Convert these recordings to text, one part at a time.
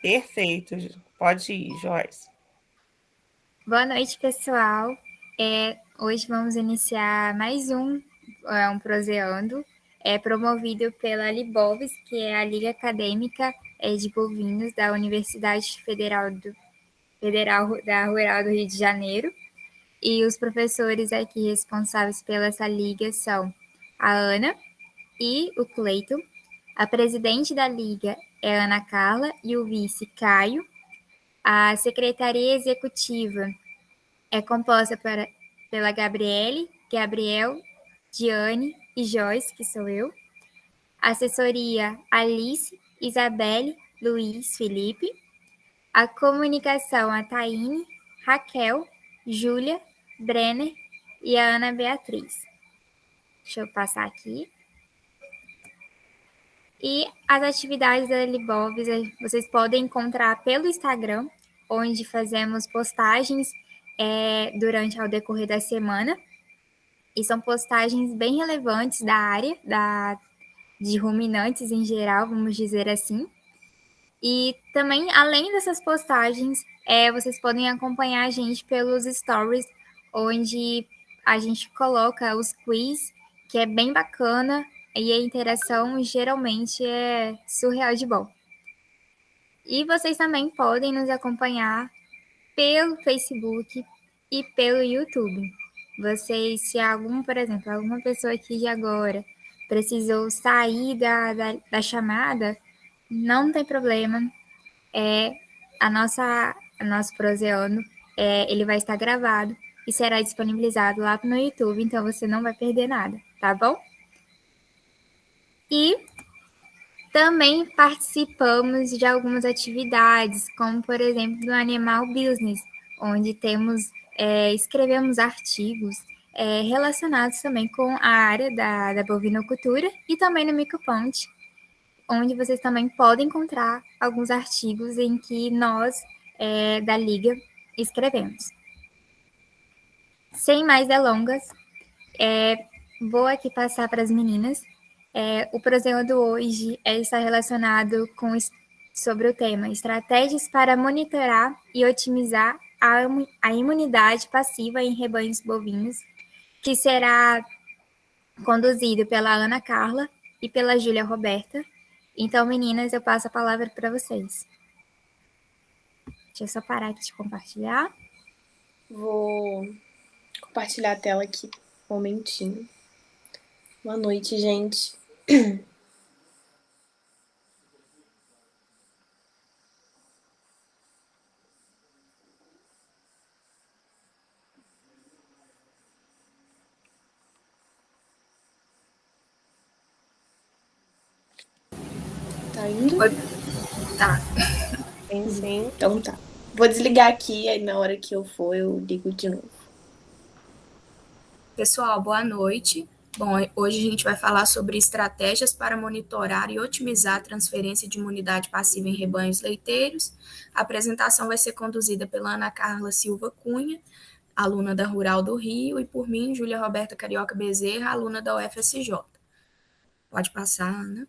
Perfeito. Pode ir, Joyce. Boa noite, pessoal. Hoje vamos iniciar mais um Proseando, promovido pela Libovs, que é a Liga Acadêmica de Bovinos da Universidade Federal da Rural do Rio de Janeiro. E os professores aqui responsáveis pela essa liga são a Ana e o Cleiton. A presidente da liga é a Ana Carla e o vice Caio. A secretaria executiva é composta pela Gabriele, Gabriel, Diane e Joyce, que sou eu. Assessoria, Alice, Isabelle, Luiz, Felipe. A comunicação, a Taine, Raquel, Júlia, Brenner e a Ana Beatriz. Deixa eu passar aqui. E as atividades da Libovs vocês podem encontrar pelo Instagram, onde fazemos postagens durante ao decorrer da semana. E são postagens bem relevantes da área, de ruminantes em geral, vamos dizer assim. E também, além dessas postagens, vocês podem acompanhar a gente pelos stories, onde a gente coloca os quiz, que é bem bacana, e a interação geralmente é surreal de bom. E vocês também podem nos acompanhar pelo Facebook e pelo YouTube. Vocês, se por exemplo, alguma pessoa aqui de agora precisou sair da chamada, não tem problema. Nosso proseando, ele vai estar gravado e será disponibilizado lá no YouTube, então você não vai perder nada, tá bom? E também participamos de algumas atividades, como, por exemplo, do Animal Business, onde escrevemos artigos relacionados também com a área da bovinocultura e também no Micoponte, onde vocês também podem encontrar alguns artigos em que nós, da Liga, escrevemos. Sem mais delongas, vou aqui passar para as meninas. O Proseando hoje está relacionado sobre o tema Estratégias para monitorar e otimizar a imunidade passiva em rebanhos bovinos, que será conduzido pela Ana Carla e pela Júlia Roberta. Então, meninas, eu passo a palavra para vocês. Deixa eu só parar aqui de compartilhar. Vou compartilhar a tela aqui, um momentinho. Boa noite, gente. Tá indo? Tá. Sim. Então tá. Vou desligar aqui, aí na hora que eu for, eu ligo de novo. Pessoal, boa noite. Bom, hoje a gente vai falar sobre estratégias para monitorar e otimizar a transferência de imunidade passiva em rebanhos leiteiros. A apresentação vai ser conduzida pela Ana Carla Silva Cunha, aluna da Rural do Rio, e por mim, Júlia Roberta Carioca Bezerra, aluna da UFSJ. Pode passar, Ana.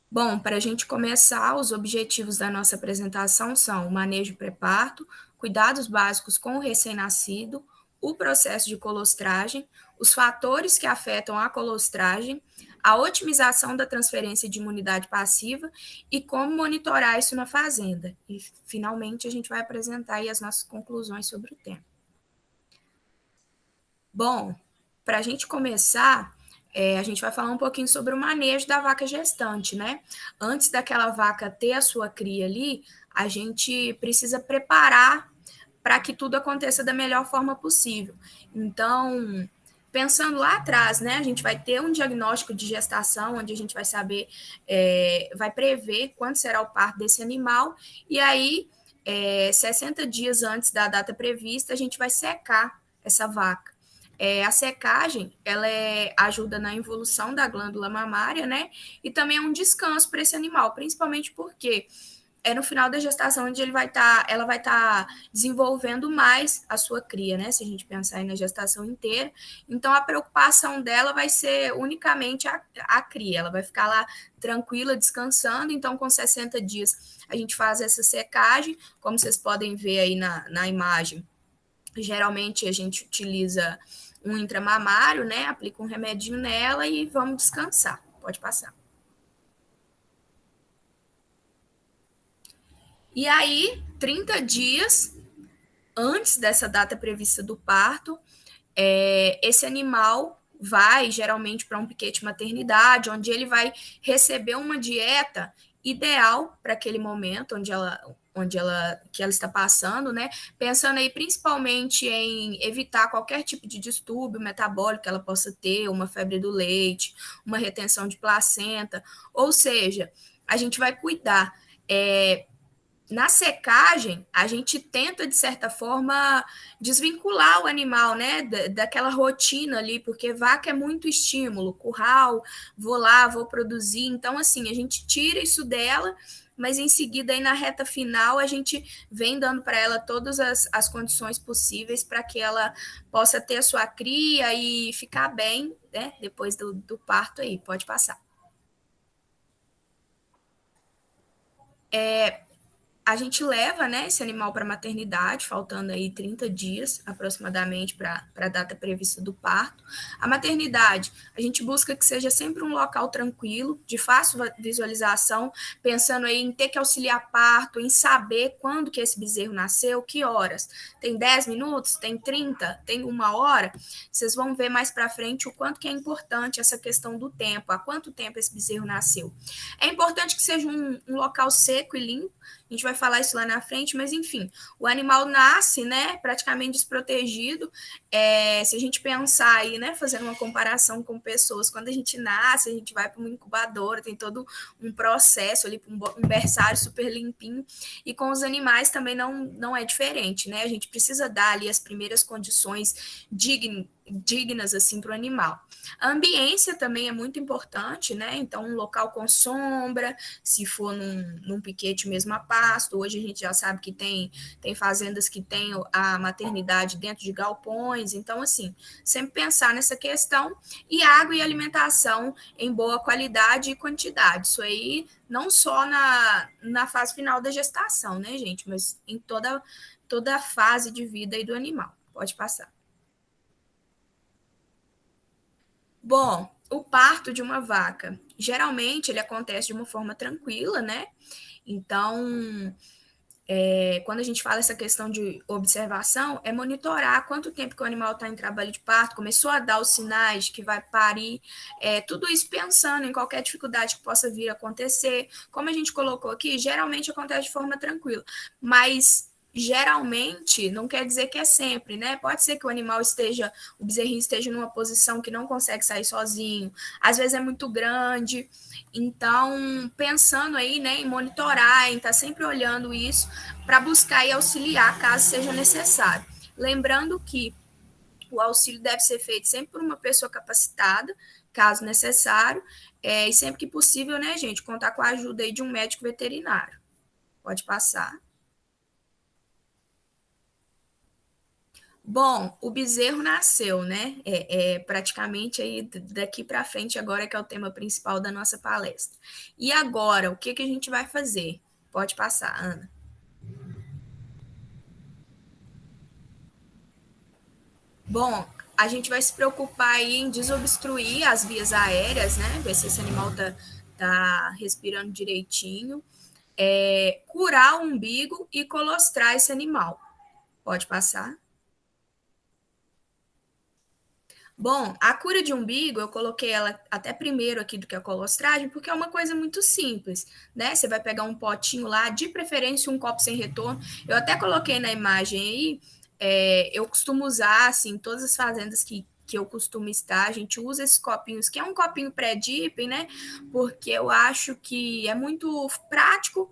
Bom, para a gente começar, os objetivos da nossa apresentação são o manejo pré-parto, cuidados básicos com o recém-nascido, o processo de colostragem, os fatores que afetam a colostragem, a otimização da transferência de imunidade passiva e como monitorar isso na fazenda. E, finalmente, a gente vai apresentar aí as nossas conclusões sobre o tema. Bom, para a gente começar, a gente vai falar um pouquinho sobre o manejo da vaca gestante, né? Antes daquela vaca ter a sua cria ali, a gente precisa preparar para que tudo aconteça da melhor forma possível. Então, pensando lá atrás, né, a gente vai ter um diagnóstico de gestação, onde a gente vai saber, vai prever quando será o parto desse animal, e aí, 60 dias antes da data prevista, a gente vai secar essa vaca. A secagem, ela ajuda na involução da glândula mamária, né? E também é um descanso para esse animal, principalmente porque é no final da gestação onde ela vai estar desenvolvendo mais a sua cria, né? Se a gente pensar aí na gestação inteira. Então, a preocupação dela vai ser unicamente a cria. Ela vai ficar lá tranquila, descansando. Então, com 60 dias, a gente faz essa secagem. Como vocês podem ver aí na imagem, geralmente a gente utiliza um intramamário, né? Aplica um remedinho nela e vamos descansar. Pode passar. E aí, 30 dias antes dessa data prevista do parto, esse animal vai geralmente para um piquete maternidade, onde ele vai receber uma dieta ideal para aquele momento que ela está passando, né? Pensando aí principalmente em evitar qualquer tipo de distúrbio metabólico que ela possa ter, uma febre do leite, uma retenção de placenta, ou seja, a gente vai cuidar. Na secagem, a gente tenta, de certa forma, desvincular o animal, né, daquela rotina ali, porque vaca é muito estímulo, curral, vou lá, vou produzir. Então, assim, a gente tira isso dela, mas em seguida, aí na reta final, a gente vem dando para ela todas as condições possíveis para que ela possa ter a sua cria e ficar bem, né, depois do parto aí. Pode passar. A gente leva, né, esse animal para a maternidade, faltando aí 30 dias aproximadamente para a data prevista do parto. A maternidade, a gente busca que seja sempre um local tranquilo, de fácil visualização, pensando aí em ter que auxiliar parto, em saber quando que esse bezerro nasceu, que horas. Tem 10 minutos? Tem 30? Tem 1 hora? Vocês vão ver mais para frente o quanto que é importante essa questão do tempo, há quanto tempo esse bezerro nasceu. É importante que seja um local seco e limpo. A gente vai falar isso lá na frente, mas enfim, o animal nasce, né, praticamente desprotegido. Se a gente pensar aí, né, fazendo uma comparação com pessoas, quando a gente nasce, a gente vai para uma incubadora, tem todo um processo ali, um berçário super limpinho, e com os animais também não é diferente, né? A gente precisa dar ali as primeiras condições dignas assim para o animal. A ambiência também é muito importante, né? Então, um local com sombra, se for num piquete mesmo a pasto. Hoje a gente já sabe que tem fazendas que tem a maternidade dentro de galpões. Então, assim, sempre pensar nessa questão. E água e alimentação em boa qualidade e quantidade. Isso aí não só na fase final da gestação, né, gente? Mas em toda a fase de vida aí do animal. Pode passar. Bom, o parto de uma vaca, geralmente ele acontece de uma forma tranquila, né? Então, quando a gente fala essa questão de observação, é monitorar quanto tempo que o animal está em trabalho de parto, começou a dar os sinais de que vai parir, tudo isso pensando em qualquer dificuldade que possa vir a acontecer. Como a gente colocou aqui, geralmente acontece de forma tranquila, mas geralmente não quer dizer que é sempre, né? Pode ser que o bezerrinho esteja numa posição que não consegue sair sozinho, às vezes é muito grande. Então, pensando aí, né, em monitorar, em estar sempre olhando isso para buscar e auxiliar caso seja necessário. Lembrando que o auxílio deve ser feito sempre por uma pessoa capacitada, caso necessário, e sempre que possível, né, gente, contar com a ajuda aí de um médico veterinário. Pode passar. Bom, o bezerro nasceu, né? Praticamente aí daqui para frente agora que é o tema principal da nossa palestra. E agora, o que a gente vai fazer? Pode passar, Ana. Bom, a gente vai se preocupar aí em desobstruir as vias aéreas, né? Ver se esse animal tá respirando direitinho. Curar o umbigo e colostrar esse animal. Pode passar. Bom, a cura de umbigo, eu coloquei ela até primeiro aqui do que a colostragem, porque é uma coisa muito simples, né? Você vai pegar um potinho lá, de preferência um copo sem retorno. Eu até coloquei na imagem aí, eu costumo usar, assim, todas as fazendas que eu costumo estar, a gente usa esses copinhos, que é um copinho pré-dipping, né? Porque eu acho que é muito prático.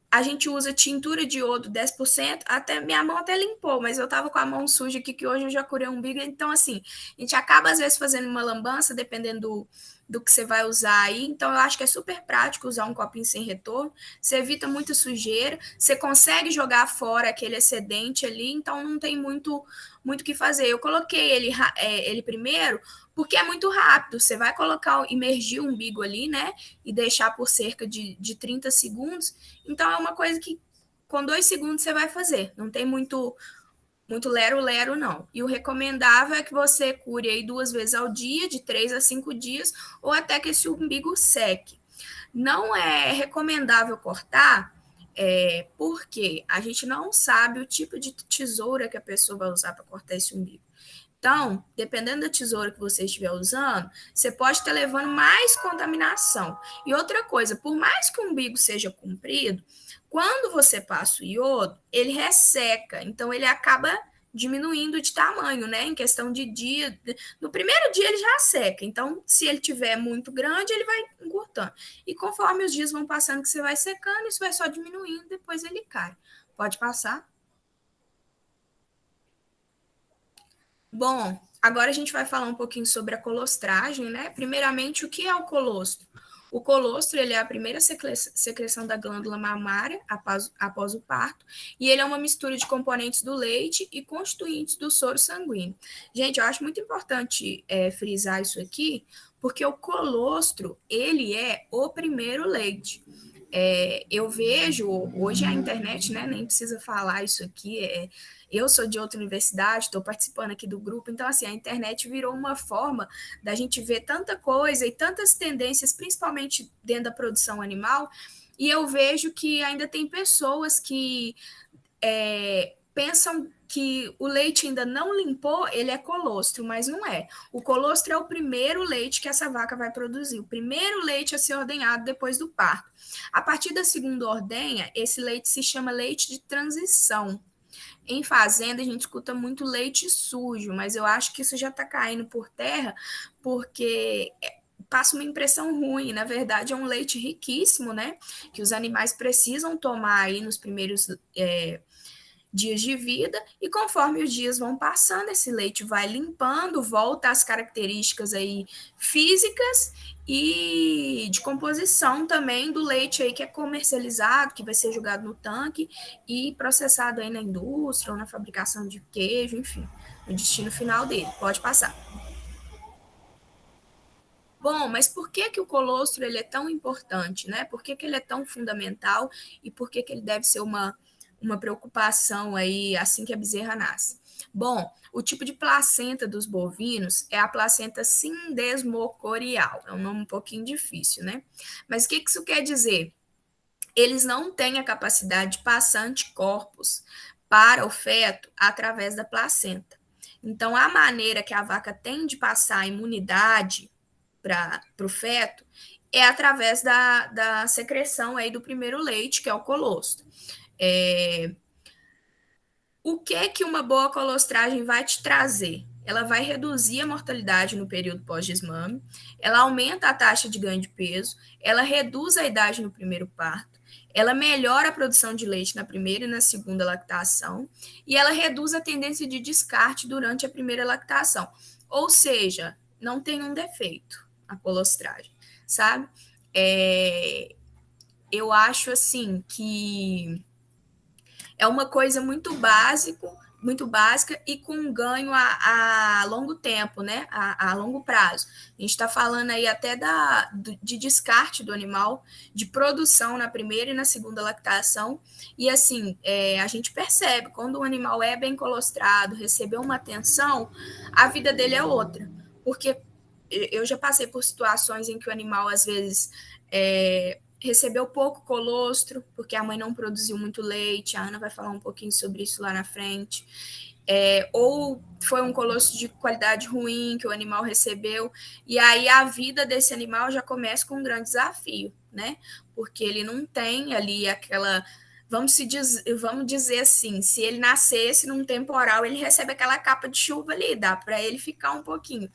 A gente usa tintura de iodo 10%, até minha mão até limpou, mas eu tava com a mão suja aqui, que hoje eu já curei o umbigo, então assim, a gente acaba às vezes fazendo uma lambança, dependendo do que você vai usar aí. Então, eu acho que é super prático usar um copinho sem retorno. Você evita muita sujeira, você consegue jogar fora aquele excedente ali, então não tem muito o que fazer. Eu coloquei ele primeiro porque é muito rápido. Você vai imergir o umbigo ali, né? E deixar por cerca de 30 segundos. Então, é uma coisa que com 2 segundos você vai fazer. Não tem muito lero-lero, não. E o recomendável é que você cure aí 2 vezes ao dia, de 3 a 5 dias, ou até que esse umbigo seque. Não é recomendável cortar, porque a gente não sabe o tipo de tesoura que a pessoa vai usar para cortar esse umbigo. Então, dependendo da tesoura que você estiver usando, você pode estar levando mais contaminação. E outra coisa, por mais que o umbigo seja comprido, quando você passa o iodo, ele resseca, então ele acaba diminuindo de tamanho, né? Em questão de dia. No primeiro dia ele já seca, então se ele tiver muito grande, ele vai encurtando. E conforme os dias vão passando que você vai secando, isso vai só diminuindo, depois ele cai. Pode passar? Bom, agora a gente vai falar um pouquinho sobre a colostragem, né? Primeiramente, o que é o colostro? O colostro ele é a primeira secreção da glândula mamária após o parto, e ele é uma mistura de componentes do leite e constituintes do soro sanguíneo. Gente, eu acho muito importante frisar isso aqui, porque o colostro ele é o primeiro leite. Eu vejo, hoje a internet, né, nem precisa falar isso aqui, eu sou de outra universidade, estou participando aqui do grupo, então, assim, a internet virou uma forma da gente ver tanta coisa e tantas tendências, principalmente dentro da produção animal, e eu vejo que ainda tem pessoas que pensam que o leite ainda não limpou, ele é colostro, mas não é. O colostro é o primeiro leite que essa vaca vai produzir, o primeiro leite a ser ordenhado depois do parto. A partir da segunda ordenha, esse leite se chama leite de transição. Em fazenda, a gente escuta muito leite sujo, mas eu acho que isso já está caindo por terra, porque passa uma impressão ruim. Na verdade, é um leite riquíssimo, né? Que os animais precisam tomar aí nos primeiros dias de vida, e conforme os dias vão passando, esse leite vai limpando, volta às características aí físicas e de composição também do leite aí que é comercializado, que vai ser jogado no tanque e processado aí na indústria ou na fabricação de queijo, enfim, o destino final dele. Pode passar. Bom, mas por que o colostro ele é tão importante, né? Por que ele é tão fundamental e por que ele deve ser uma preocupação aí assim que a bezerra nasce? Bom, o tipo de placenta dos bovinos é a placenta sindesmocorial. É um nome um pouquinho difícil, né? Mas o que isso quer dizer? Eles não têm a capacidade de passar anticorpos para o feto através da placenta. Então, a maneira que a vaca tem de passar a imunidade para o feto é através da secreção aí do primeiro leite, que é o colostro. O que uma boa colostragem vai te trazer? Ela vai reduzir a mortalidade no período pós-desmame, ela aumenta a taxa de ganho de peso, ela reduz a idade no primeiro parto, ela melhora a produção de leite na primeira e na segunda lactação, e ela reduz a tendência de descarte durante a primeira lactação. Ou seja, não tem um defeito a colostragem, sabe? Eu acho assim que é uma coisa muito básica e com ganho a longo tempo, né? A longo prazo. A gente está falando aí até de descarte do animal, de produção na primeira e na segunda lactação. E assim, a gente percebe, quando o animal é bem colostrado, recebeu uma atenção, a vida dele é outra. Porque eu já passei por situações em que o animal, às vezes, recebeu pouco colostro, porque a mãe não produziu muito leite, a Ana vai falar um pouquinho sobre isso lá na frente, ou foi um colostro de qualidade ruim que o animal recebeu, e aí a vida desse animal já começa com um grande desafio, né? Porque ele não tem ali aquela... Vamos dizer assim, se ele nascesse num temporal, ele recebe aquela capa de chuva ali, dá para ele ficar um pouquinho.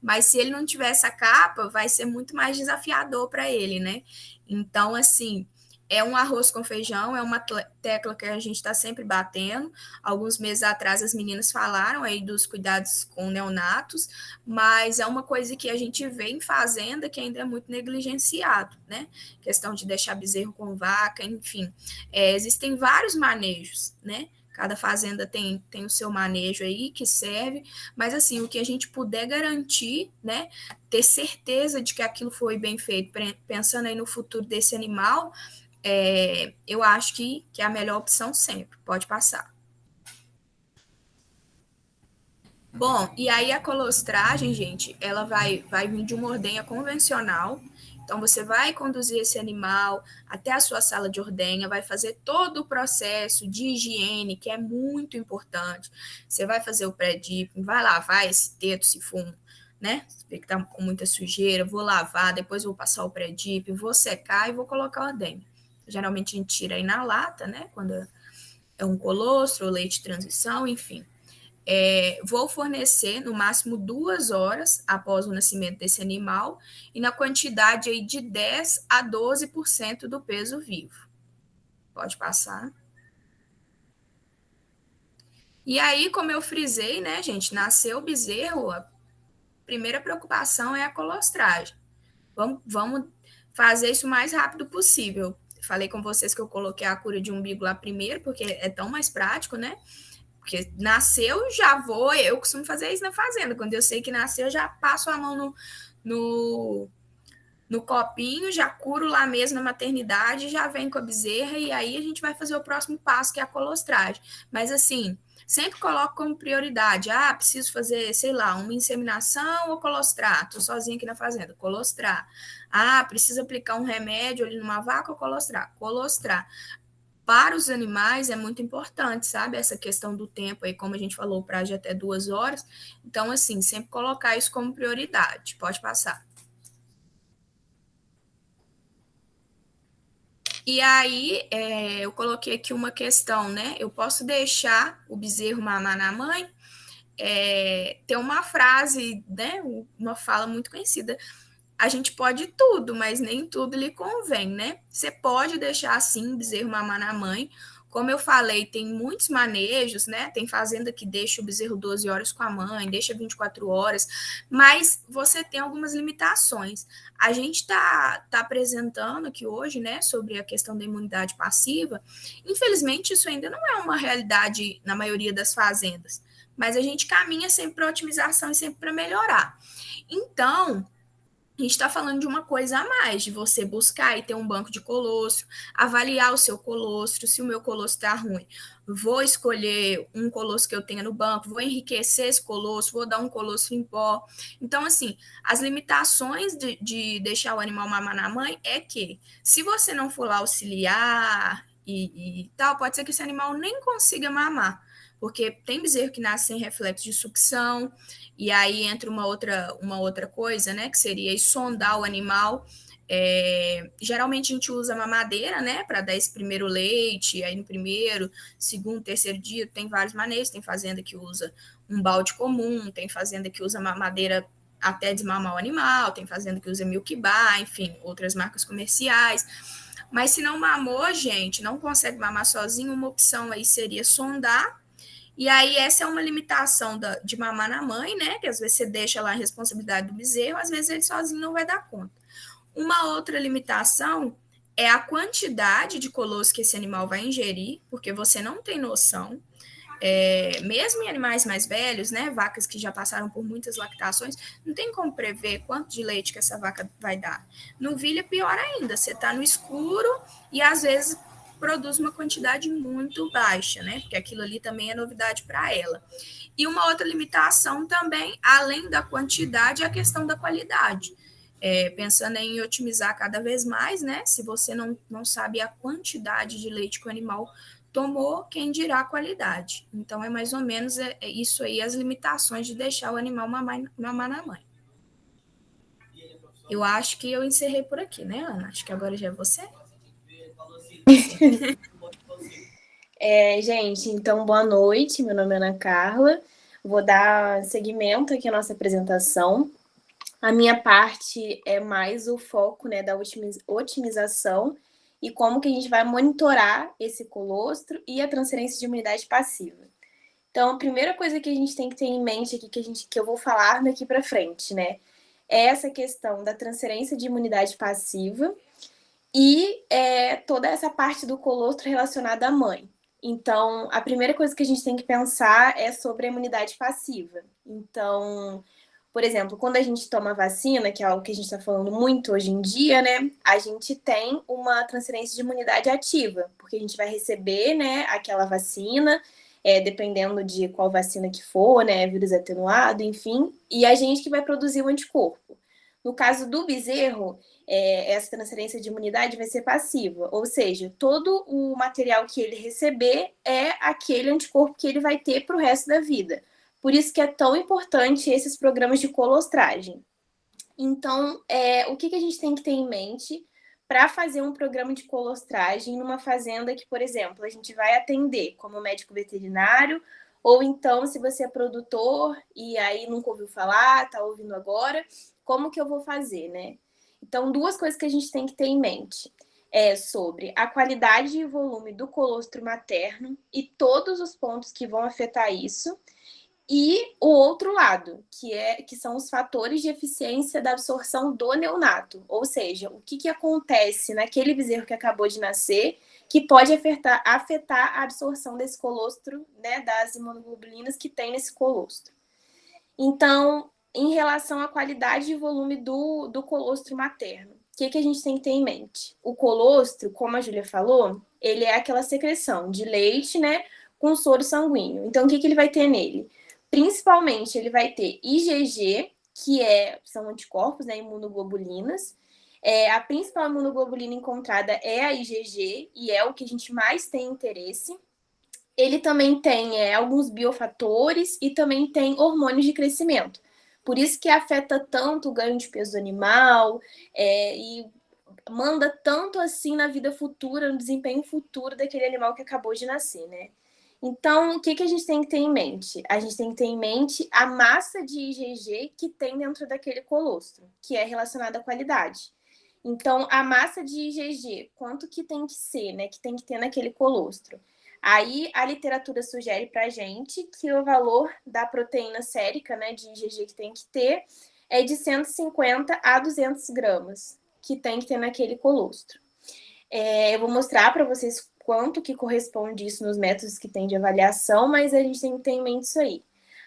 Mas se ele não tiver essa capa, vai ser muito mais desafiador para ele, né? Então, assim, É um arroz com feijão, é uma tecla que a gente está sempre batendo. Alguns meses atrás as meninas falaram aí dos cuidados com neonatos, mas é uma coisa que a gente vê em fazenda que ainda é muito negligenciado, né? Questão de deixar bezerro com vaca, enfim. Existem vários manejos, né? Cada fazenda tem o seu manejo aí que serve, mas assim, o que a gente puder garantir, né? Ter certeza de que aquilo foi bem feito, pensando aí no futuro desse animal, eu acho que é a melhor opção sempre. Pode passar. Bom, e aí a colostragem, gente, ela vai vir de uma ordenha convencional. Então, você vai conduzir esse animal até a sua sala de ordenha, vai fazer todo o processo de higiene, que é muito importante. Você vai fazer o pré-dipping, vai lavar esse teto se for né? Se vê que tá com muita sujeira, vou lavar, depois vou passar o pré-dipping, vou secar e vou colocar a ordenha. Geralmente a gente tira aí na lata, né? Quando é um colostro ou leite de transição, enfim. Vou fornecer no máximo 2 horas após o nascimento desse animal e na quantidade aí de 10 a 12% do peso vivo. Pode passar. E aí, como eu frisei, né, gente, nasceu o bezerro, a primeira preocupação é a colostragem. Vamos fazer isso o mais rápido possível. Falei com vocês que eu coloquei a cura de umbigo lá primeiro, porque é tão mais prático, né? Porque nasceu, já vou. Eu costumo fazer isso na fazenda. Quando eu sei que nasceu, já passo a mão no copinho, já curo lá mesmo na maternidade, já vem com a bezerra, e aí a gente vai fazer o próximo passo, que é a colostragem. Mas assim, sempre coloco como prioridade. Preciso fazer, sei lá, uma inseminação ou colostrar. Tô sozinha aqui na fazenda, colostrar. Preciso aplicar um remédio ali numa vaca ou colostrar. Colostrar. Para os animais é muito importante, sabe? Essa questão do tempo aí, como a gente falou, prazo de até 2 horas. Então, assim, sempre colocar isso como prioridade. Pode passar. E aí, eu coloquei aqui uma questão, né? Eu posso deixar o bezerro mamar na mãe? Tem uma frase, né? Uma fala muito conhecida. A gente pode tudo, mas nem tudo lhe convém, né? Você pode deixar assim o bezerro mamar na mãe. Como eu falei, tem muitos manejos, né? Tem fazenda que deixa o bezerro 12 horas com a mãe, deixa 24 horas, mas você tem algumas limitações. A gente está apresentando aqui hoje, né, sobre a questão da imunidade passiva. Infelizmente, isso ainda não é uma realidade na maioria das fazendas, mas a gente caminha sempre para otimização e sempre para melhorar. Então, a gente está falando de uma coisa a mais, de você buscar e ter um banco de colostro, avaliar o seu colostro, se o meu colostro está ruim. Vou escolher um colostro que eu tenha no banco, vou enriquecer esse colostro, vou dar um colostro em pó. Então, assim, as limitações de deixar o animal mamar na mãe é que, se você não for lá auxiliar e tal, pode ser que esse animal nem consiga mamar, porque tem bezerro que nasce sem reflexo de sucção, e aí entra uma outra coisa, né, que seria sondar o animal. Geralmente a gente usa mamadeira, né, para dar esse primeiro leite, aí no primeiro, segundo, terceiro dia, tem vários maneiras, tem fazenda que usa um balde comum, tem fazenda que usa mamadeira até desmamar o animal, tem fazenda que usa milk bar, enfim, outras marcas comerciais. Mas se não mamou, gente, não consegue mamar sozinho, uma opção aí seria sondar. E aí, essa é uma limitação de mamar na mãe, né? Que às vezes você deixa lá a responsabilidade do bezerro, às vezes ele sozinho não vai dar conta. Uma outra limitação é a quantidade de colostro que esse animal vai ingerir, porque você não tem noção. Mesmo em animais mais velhos, né? Vacas que já passaram por muitas lactações, não tem como prever quanto de leite que essa vaca vai dar. Novilha, pior ainda, você está no escuro e às vezes produz uma quantidade muito baixa, né? Porque aquilo ali também é novidade para ela. E uma outra limitação também, além da quantidade, é a questão da qualidade. Pensando em otimizar cada vez mais, né? Se você não sabe a quantidade de leite que o animal tomou, quem dirá a qualidade. Então, é mais ou menos isso aí, as limitações de deixar o animal mamar na mãe. Eu acho que eu encerrei por aqui, né, Ana? Acho que agora já é você. Gente, então boa noite, meu nome é Ana Carla, vou dar seguimento aqui à nossa apresentação. A minha parte é mais o foco, né, da otimização e como que a gente vai monitorar esse colostro e a transferência de imunidade passiva. Então, a primeira coisa que a gente tem que ter em mente aqui, que eu vou falar daqui para frente, né, é essa questão da transferência de imunidade passiva e toda essa parte do colostro relacionada à mãe. Então, a primeira coisa que a gente tem que pensar é sobre a imunidade passiva. Então, por exemplo, quando a gente toma vacina, que é algo que a gente está falando muito hoje em dia, né, a gente tem uma transferência de imunidade ativa, porque a gente vai receber, né, aquela vacina, dependendo de qual vacina que for, né, vírus atenuado, enfim, e a gente que vai produzir o anticorpo. No caso do bezerro, essa transferência de imunidade vai ser passiva, ou seja, todo o material que ele receber é aquele anticorpo que ele vai ter para o resto da vida. Por isso que é tão importante esses programas de colostragem. Então, o que a gente tem que ter em mente para fazer um programa de colostragem numa fazenda que, por exemplo, a gente vai atender como médico veterinário, ou então, se você é produtor e aí nunca ouviu falar, está ouvindo agora, como que eu vou fazer, né? Então, duas coisas que a gente tem que ter em mente sobre a qualidade e volume do colostro materno e todos os pontos que vão afetar isso, e o outro lado, que são os fatores de eficiência da absorção do neonato, ou seja, o que acontece naquele bezerro que acabou de nascer que pode afetar a absorção desse colostro, né, das imunoglobulinas que tem nesse colostro. Então, em relação à qualidade e volume do colostro materno, o que a gente tem que ter em mente? O colostro, como a Júlia falou, ele é aquela secreção de leite, né, com soro sanguíneo. Então, o que ele vai ter nele? Principalmente, ele vai ter IgG, que são anticorpos, né, imunoglobulinas. A principal imunoglobulina encontrada é a IgG, e é o que a gente mais tem interesse. Ele também tem alguns biofatores e também tem hormônios de crescimento. Por isso que afeta tanto o ganho de peso do animal e manda tanto assim na vida futura, no desempenho futuro daquele animal que acabou de nascer, né? Então, o que a gente tem que ter em mente? A gente tem que ter em mente a massa de IgG que tem dentro daquele colostro, que é relacionada à qualidade. Então, a massa de IgG, quanto que tem que ser, né? Que tem que ter naquele colostro. Aí, a literatura sugere pra gente que o valor da proteína sérica, né, de IgG que tem que ter é de 150 a 200 gramas, que tem que ter naquele colostro. Eu vou mostrar para vocês quanto que corresponde isso nos métodos que tem de avaliação, mas a gente tem que ter em mente isso aí.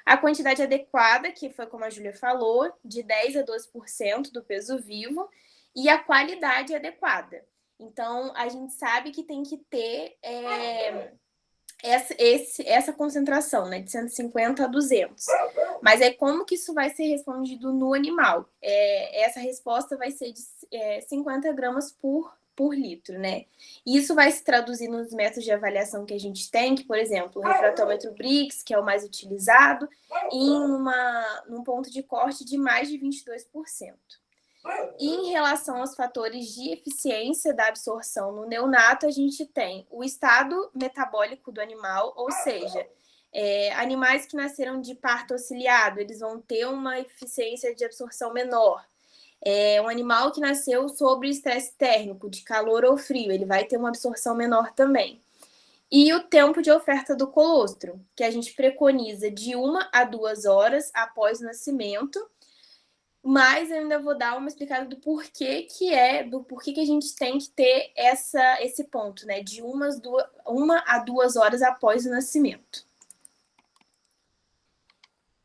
A quantidade adequada, que foi como a Júlia falou, de 10 a 12% do peso vivo, e a qualidade adequada. Então, a gente sabe que tem que ter essa concentração, né, de 150 a 200. Mas como que isso vai ser respondido no animal? Essa resposta vai ser de 50 gramas por litro, né? E isso vai se traduzir nos métodos de avaliação que a gente tem, que, por exemplo, o refratômetro Brix, que é o mais utilizado, em num ponto de corte de mais de 22%. E em relação aos fatores de eficiência da absorção no neonato, a gente tem o estado metabólico do animal, ou seja, animais que nasceram de parto auxiliado, eles vão ter uma eficiência de absorção menor. Um animal que nasceu sob estresse térmico, de calor ou frio, ele vai ter uma absorção menor também. E o tempo de oferta do colostro, que a gente preconiza de 1 a 2 horas após o nascimento, mas eu ainda vou dar uma explicada do porquê que a gente tem que ter esse ponto, né, de 1 a 2 horas após o nascimento.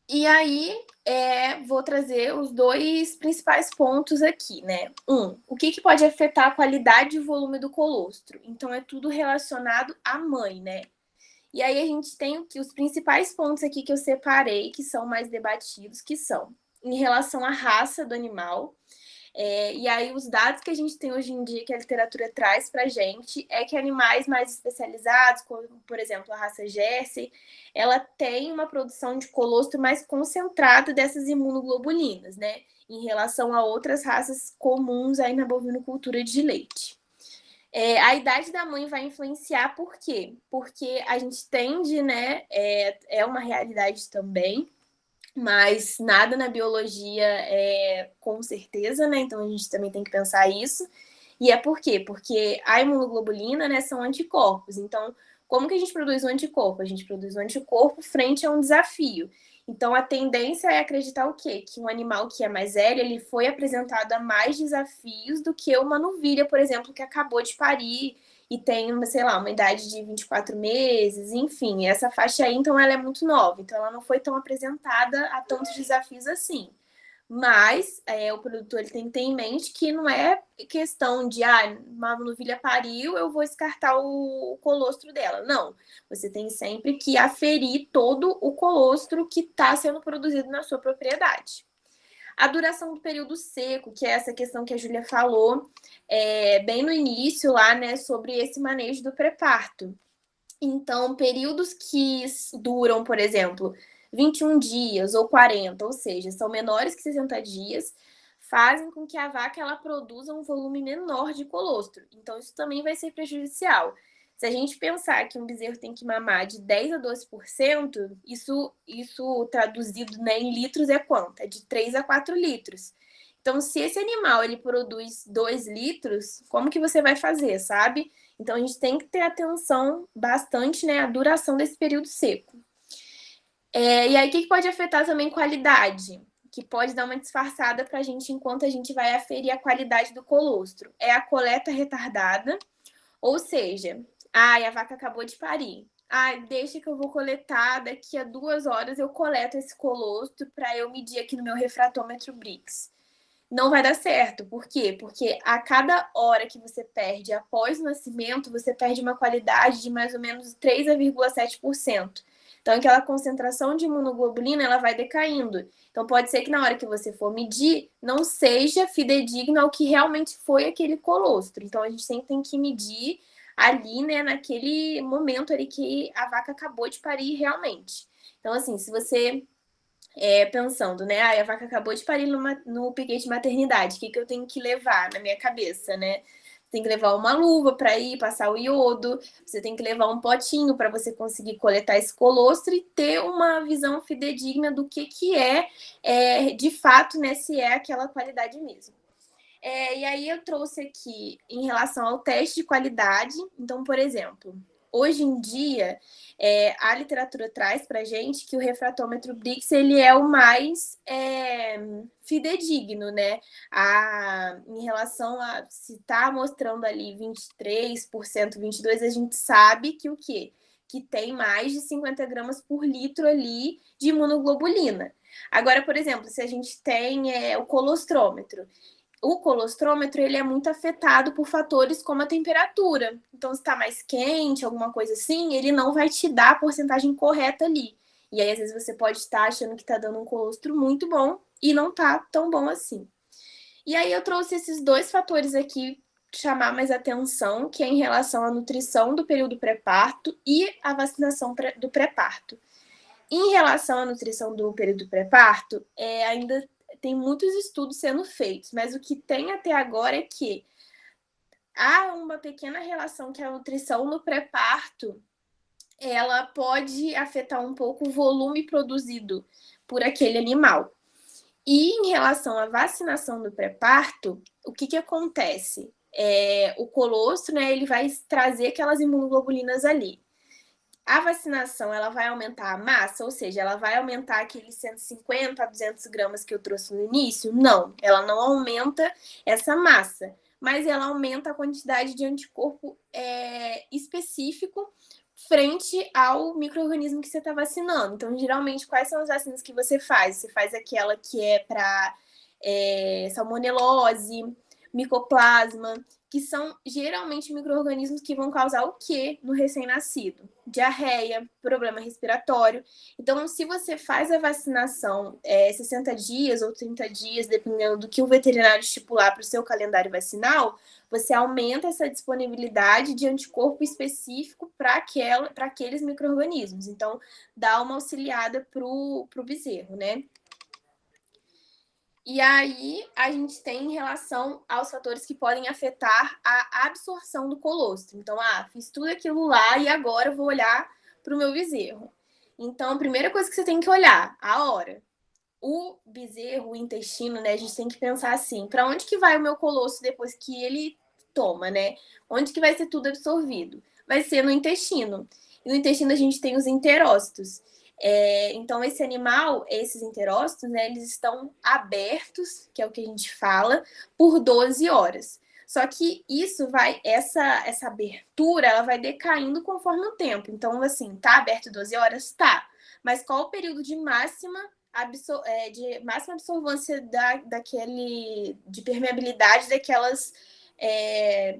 E aí, vou trazer os dois principais pontos aqui, né? O que pode afetar a qualidade e o volume do colostro? Então, é tudo relacionado à mãe, né? E aí, a gente tem os principais pontos aqui que eu separei, que são mais debatidos, que são em relação à raça do animal. E aí, os dados que a gente tem hoje em dia, que a literatura traz para a gente, é que animais mais especializados, como, por exemplo, a raça Jersey, ela tem uma produção de colostro mais concentrada dessas imunoglobulinas, né? Em relação a outras raças comuns aí na bovinocultura de leite. A idade da mãe vai influenciar por quê? Porque a gente tende, né? É uma realidade também, mas nada na biologia com certeza, né? Então a gente também tem que pensar isso. E é por quê? Porque a imunoglobulina, né, são anticorpos. Então, como que a gente produz um anticorpo? A gente produz um anticorpo frente a um desafio. Então, a tendência é acreditar o quê? Que um animal que é mais velho, ele foi apresentado a mais desafios do que uma novilha, por exemplo, que acabou de parir e tem, sei lá, uma idade de 24 meses, enfim. Essa faixa aí, então, ela é muito nova. Então, ela não foi tão apresentada a tantos desafios assim. Mas o produtor ele tem que ter em mente que não é questão de uma novilha pariu, eu vou descartar o colostro dela. Não. Você tem sempre que aferir todo o colostro que está sendo produzido na sua propriedade. A duração do período seco, que é essa questão que a Júlia falou bem no início lá, né, sobre esse manejo do pré-parto. Então, períodos que duram, por exemplo, 21 dias ou 40, ou seja, são menores que 60 dias, fazem com que a vaca ela produza um volume menor de colostro. Então, isso também vai ser prejudicial. Se a gente pensar que um bezerro tem que mamar de 10 a 12%, isso traduzido, né, em litros é quanto? É de 3 a 4 litros. Então, se esse animal ele produz 2 litros, como que você vai fazer, sabe? Então, a gente tem que ter atenção bastante, né, à duração desse período seco. E aí, o que pode afetar também qualidade? Que pode dar uma disfarçada para a gente enquanto a gente vai aferir a qualidade do colostro. É a coleta retardada, ou seja, a vaca acabou de parir. Deixa que eu vou coletar, daqui a 2 horas eu coleto esse colostro para eu medir aqui no meu refratômetro Brix. Não vai dar certo. Por quê? Porque a cada hora que você perde após o nascimento, você perde uma qualidade de mais ou menos 3,7%. Então, aquela concentração de imunoglobulina, ela vai decaindo. Então, pode ser que na hora que você for medir, não seja fidedigno ao que realmente foi aquele colostro. Então, a gente sempre tem que medir ali, né, naquele momento ali que a vaca acabou de parir realmente. Então, assim, se você pensando, né? A vaca acabou de parir no piquete de maternidade. O que eu tenho que levar na minha cabeça, né? Tem que levar uma luva para ir passar o iodo. Você tem que levar um potinho para você conseguir coletar esse colostro e ter uma visão fidedigna do que é de fato, né? Se é aquela qualidade mesmo. E aí eu trouxe aqui em relação ao teste de qualidade. Então, por exemplo, hoje em dia, a literatura traz para a gente que o refratômetro Brix ele é o mais fidedigno, né? Em relação a se está mostrando ali 23%, 22%, a gente sabe que o quê? Que tem mais de 50 gramas por litro ali de imunoglobulina. Agora, por exemplo, se a gente tem o colostrômetro, o colostrômetro ele é muito afetado por fatores como a temperatura. Então, se está mais quente, alguma coisa assim, ele não vai te dar a porcentagem correta ali. E aí, às vezes, você pode estar achando que está dando um colostro muito bom e não está tão bom assim. E aí, eu trouxe esses 2 fatores aqui chamar mais atenção, que é em relação à nutrição do período pré-parto e a vacinação do pré-parto. Em relação à nutrição do período pré-parto, ainda tem muitos estudos sendo feitos, mas o que tem até agora é que há uma pequena relação que a nutrição no pré-parto ela pode afetar um pouco o volume produzido por aquele animal. E em relação à vacinação do pré-parto, o que acontece? O colostro, né, ele vai trazer aquelas imunoglobulinas ali. A vacinação, ela vai aumentar a massa, ou seja, ela vai aumentar aqueles 150 a 200 gramas que eu trouxe no início? Não, ela não aumenta essa massa, mas ela aumenta a quantidade de anticorpo específico frente ao micro-organismo que você está vacinando. Então, geralmente, quais são as vacinas que você faz? Você faz aquela que é para salmonelose, micoplasma, que são geralmente micro-organismos que vão causar o quê no recém-nascido? Diarreia, problema respiratório. Então, se você faz a vacinação 60 dias ou 30 dias, dependendo do que o veterinário estipular para o seu calendário vacinal, você aumenta essa disponibilidade de anticorpo específico para aqueles micro-organismos. Então, dá uma auxiliada para o bezerro, né? E aí, a gente tem em relação aos fatores que podem afetar a absorção do colostro. Então, fiz tudo aquilo lá e agora eu vou olhar para o meu bezerro. Então, a primeira coisa que você tem que olhar, a hora. O bezerro, o intestino, né? A gente tem que pensar assim, para onde que vai o meu colostro depois que ele toma, né? Onde que vai ser tudo absorvido? Vai ser no intestino. E no intestino a gente tem os enterócitos. Então, esse animal, esses enterócitos, né, eles estão abertos, que é o que a gente fala, por 12 horas. Só que essa abertura, ela vai decaindo conforme o tempo. Então, assim, tá aberto 12 horas? Tá. Mas qual o período de máxima absorvância de permeabilidade daquelas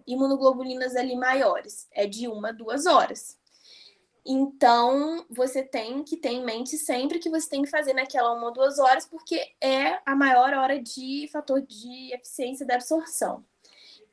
imunoglobulinas ali maiores? É de 1 a 2 horas. Então, você tem que ter em mente sempre que você tem que fazer naquela 1 ou 2 horas, porque é a maior hora de fator de eficiência da absorção.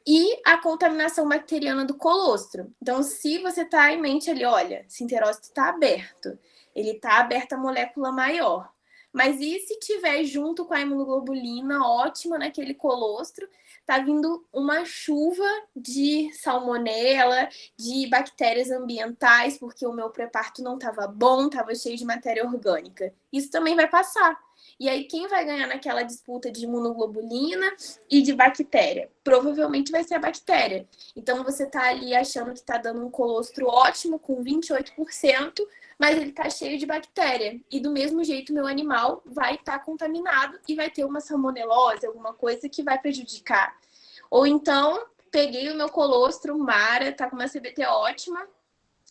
E a contaminação bacteriana do colostro. Então, se você está em mente ali, olha, esse enterócito está aberto, ele está aberto a molécula maior. Mas e se tiver junto com a imunoglobulina ótima naquele colostro, tá vindo uma chuva de salmonela, de bactérias ambientais, porque o meu pré-parto não estava bom, estava cheio de matéria orgânica. Isso também vai passar. E aí, quem vai ganhar naquela disputa de imunoglobulina e de bactéria? Provavelmente vai ser a bactéria. Então, você tá ali achando que tá dando um colostro ótimo, com 28%, mas ele tá cheio de bactéria. E do mesmo jeito, meu animal vai estar contaminado e vai ter uma salmonelose, alguma coisa que vai prejudicar. Ou então, peguei o meu colostro, Mara, tá com uma CBT ótima,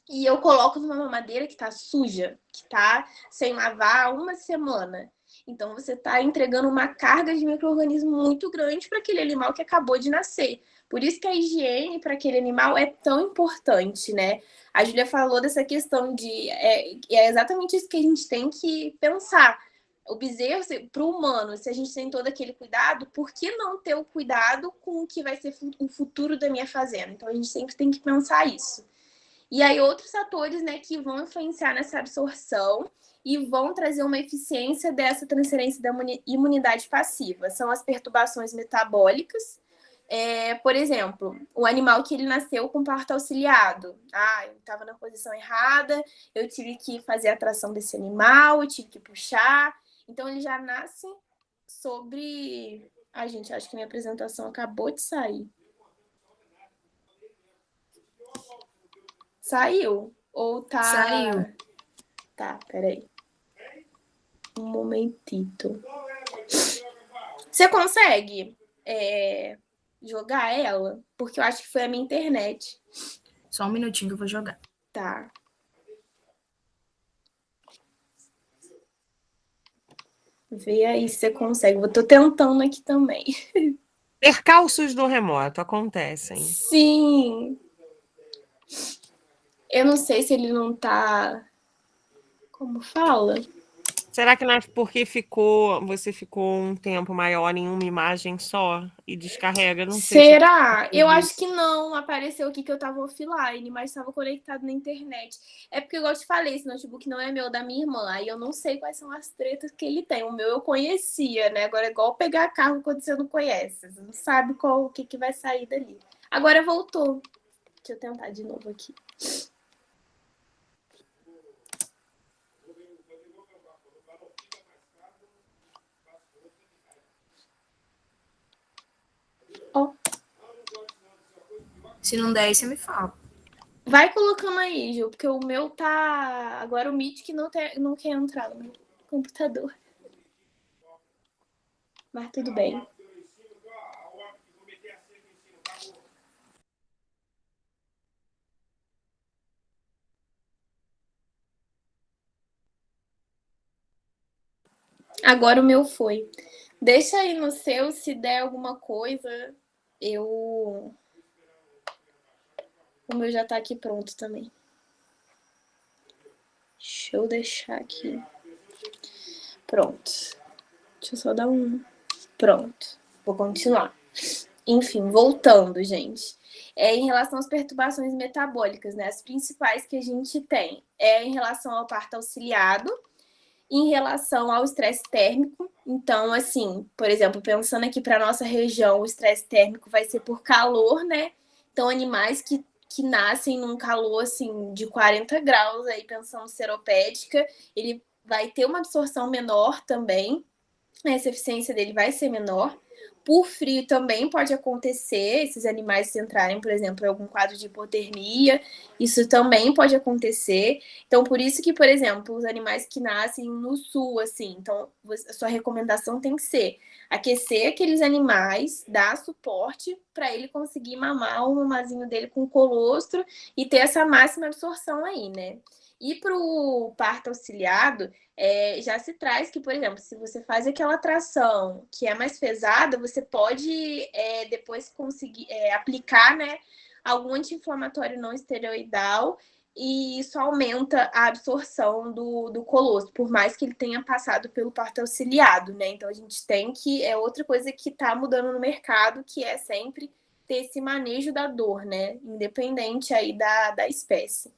e eu coloco numa mamadeira que tá suja, que tá sem lavar há 1 semana. Então, você está entregando uma carga de micro-organismo muito grande para aquele animal que acabou de nascer. Por isso que a higiene para aquele animal é tão importante, né? A Júlia falou dessa questão de... É exatamente isso que a gente tem que pensar. O bezerro, para o humano, se a gente tem todo aquele cuidado, por que não ter o cuidado com o que vai ser o futuro da minha fazenda? Então, a gente sempre tem que pensar isso. E aí, outros fatores, né, que vão influenciar nessa absorção e vão trazer uma eficiência dessa transferência da imunidade passiva. São as perturbações metabólicas. Por exemplo, o animal que ele nasceu com parto auxiliado. Eu estava na posição errada, eu tive que fazer a tração desse animal, eu tive que puxar. Então, ele já nasce sobre... gente, acho que minha apresentação acabou de sair. Saiu? Ou tá... Saiu. Tá, peraí. Um momentito. Você consegue jogar ela? Porque eu acho que foi a minha internet. Só um minutinho que eu vou jogar. Tá. Vê aí se você consegue. Eu tô tentando aqui também. Percalços do remoto acontecem. Sim. Eu não sei se ele não tá... Como fala? Será que não é porque você ficou um tempo maior em uma imagem só e descarrega? Não sei. Será? Eu acho que não. Apareceu aqui que eu tava offline, mas estava conectado na internet. É porque, igual eu te falei, esse notebook não é meu, da minha irmã. Aí eu não sei quais são as tretas que ele tem. O meu eu conhecia, né? Agora é igual pegar carro quando você não conhece. Você não sabe o que vai sair dali. Agora voltou. Deixa eu tentar de novo aqui. Ó. Se não der, você me fala. Vai colocando aí, Ju, porque o meu tá... Agora o Meet que não quer entrar no meu computador. Mas tudo bem. Agora o meu foi. Deixa aí no seu, se der alguma coisa, o meu já tá aqui pronto também. Deixa eu deixar aqui. Pronto. Deixa eu só dar um... Pronto. Vou continuar. Enfim, voltando, gente. Em relação às perturbações metabólicas, né? As principais que a gente tem em relação ao parto auxiliado, em relação ao estresse térmico. Então, assim, por exemplo, pensando aqui para nossa região, o estresse térmico vai ser por calor, né? Então, animais que nascem num calor, assim, de 40 graus, aí pensando seropédica, ele vai ter uma absorção menor também. Essa eficiência dele vai ser menor. Por frio também pode acontecer, esses animais entrarem, por exemplo, em algum quadro de hipotermia, isso também pode acontecer. Então, por isso que, por exemplo, os animais que nascem no sul, assim, então a sua recomendação tem que ser aquecer aqueles animais, dar suporte para ele conseguir mamar o mamazinho dele com colostro e ter essa máxima absorção aí, né? E para o parto auxiliado, já se traz que, por exemplo, se você faz aquela tração que é mais pesada, você pode depois conseguir aplicar, né, algum anti-inflamatório não esteroidal e isso aumenta a absorção do colostro, por mais que ele tenha passado pelo parto auxiliado, né? Então a gente tem que, outra coisa que está mudando no mercado, que é sempre ter esse manejo da dor, né? Independente aí da espécie.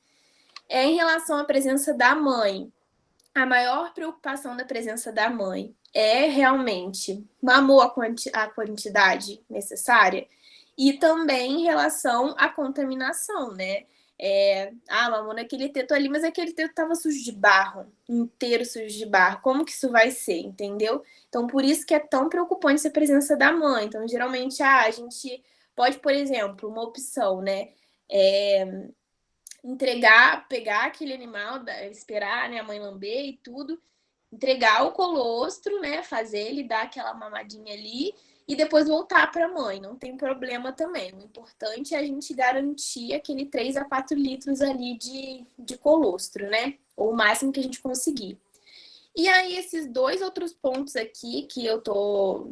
Em relação à presença da mãe, a maior preocupação da presença da mãe é realmente mamou a quantidade necessária e também em relação à contaminação, né? Mamou naquele teto ali, mas aquele teto estava sujo de barro, inteiro sujo de barro. Como que isso vai ser, entendeu? Então, por isso que é tão preocupante a presença da mãe. Então, geralmente, a gente pode, por exemplo, uma opção, né? Pegar aquele animal, esperar, né, a mãe lamber e tudo, entregar o colostro, né, fazer ele dar aquela mamadinha ali e depois voltar para a mãe, não tem problema também. O importante é a gente garantir aquele 3 a 4 litros ali de colostro, né, ou o máximo que a gente conseguir. E aí, esses 2 outros pontos aqui que eu tô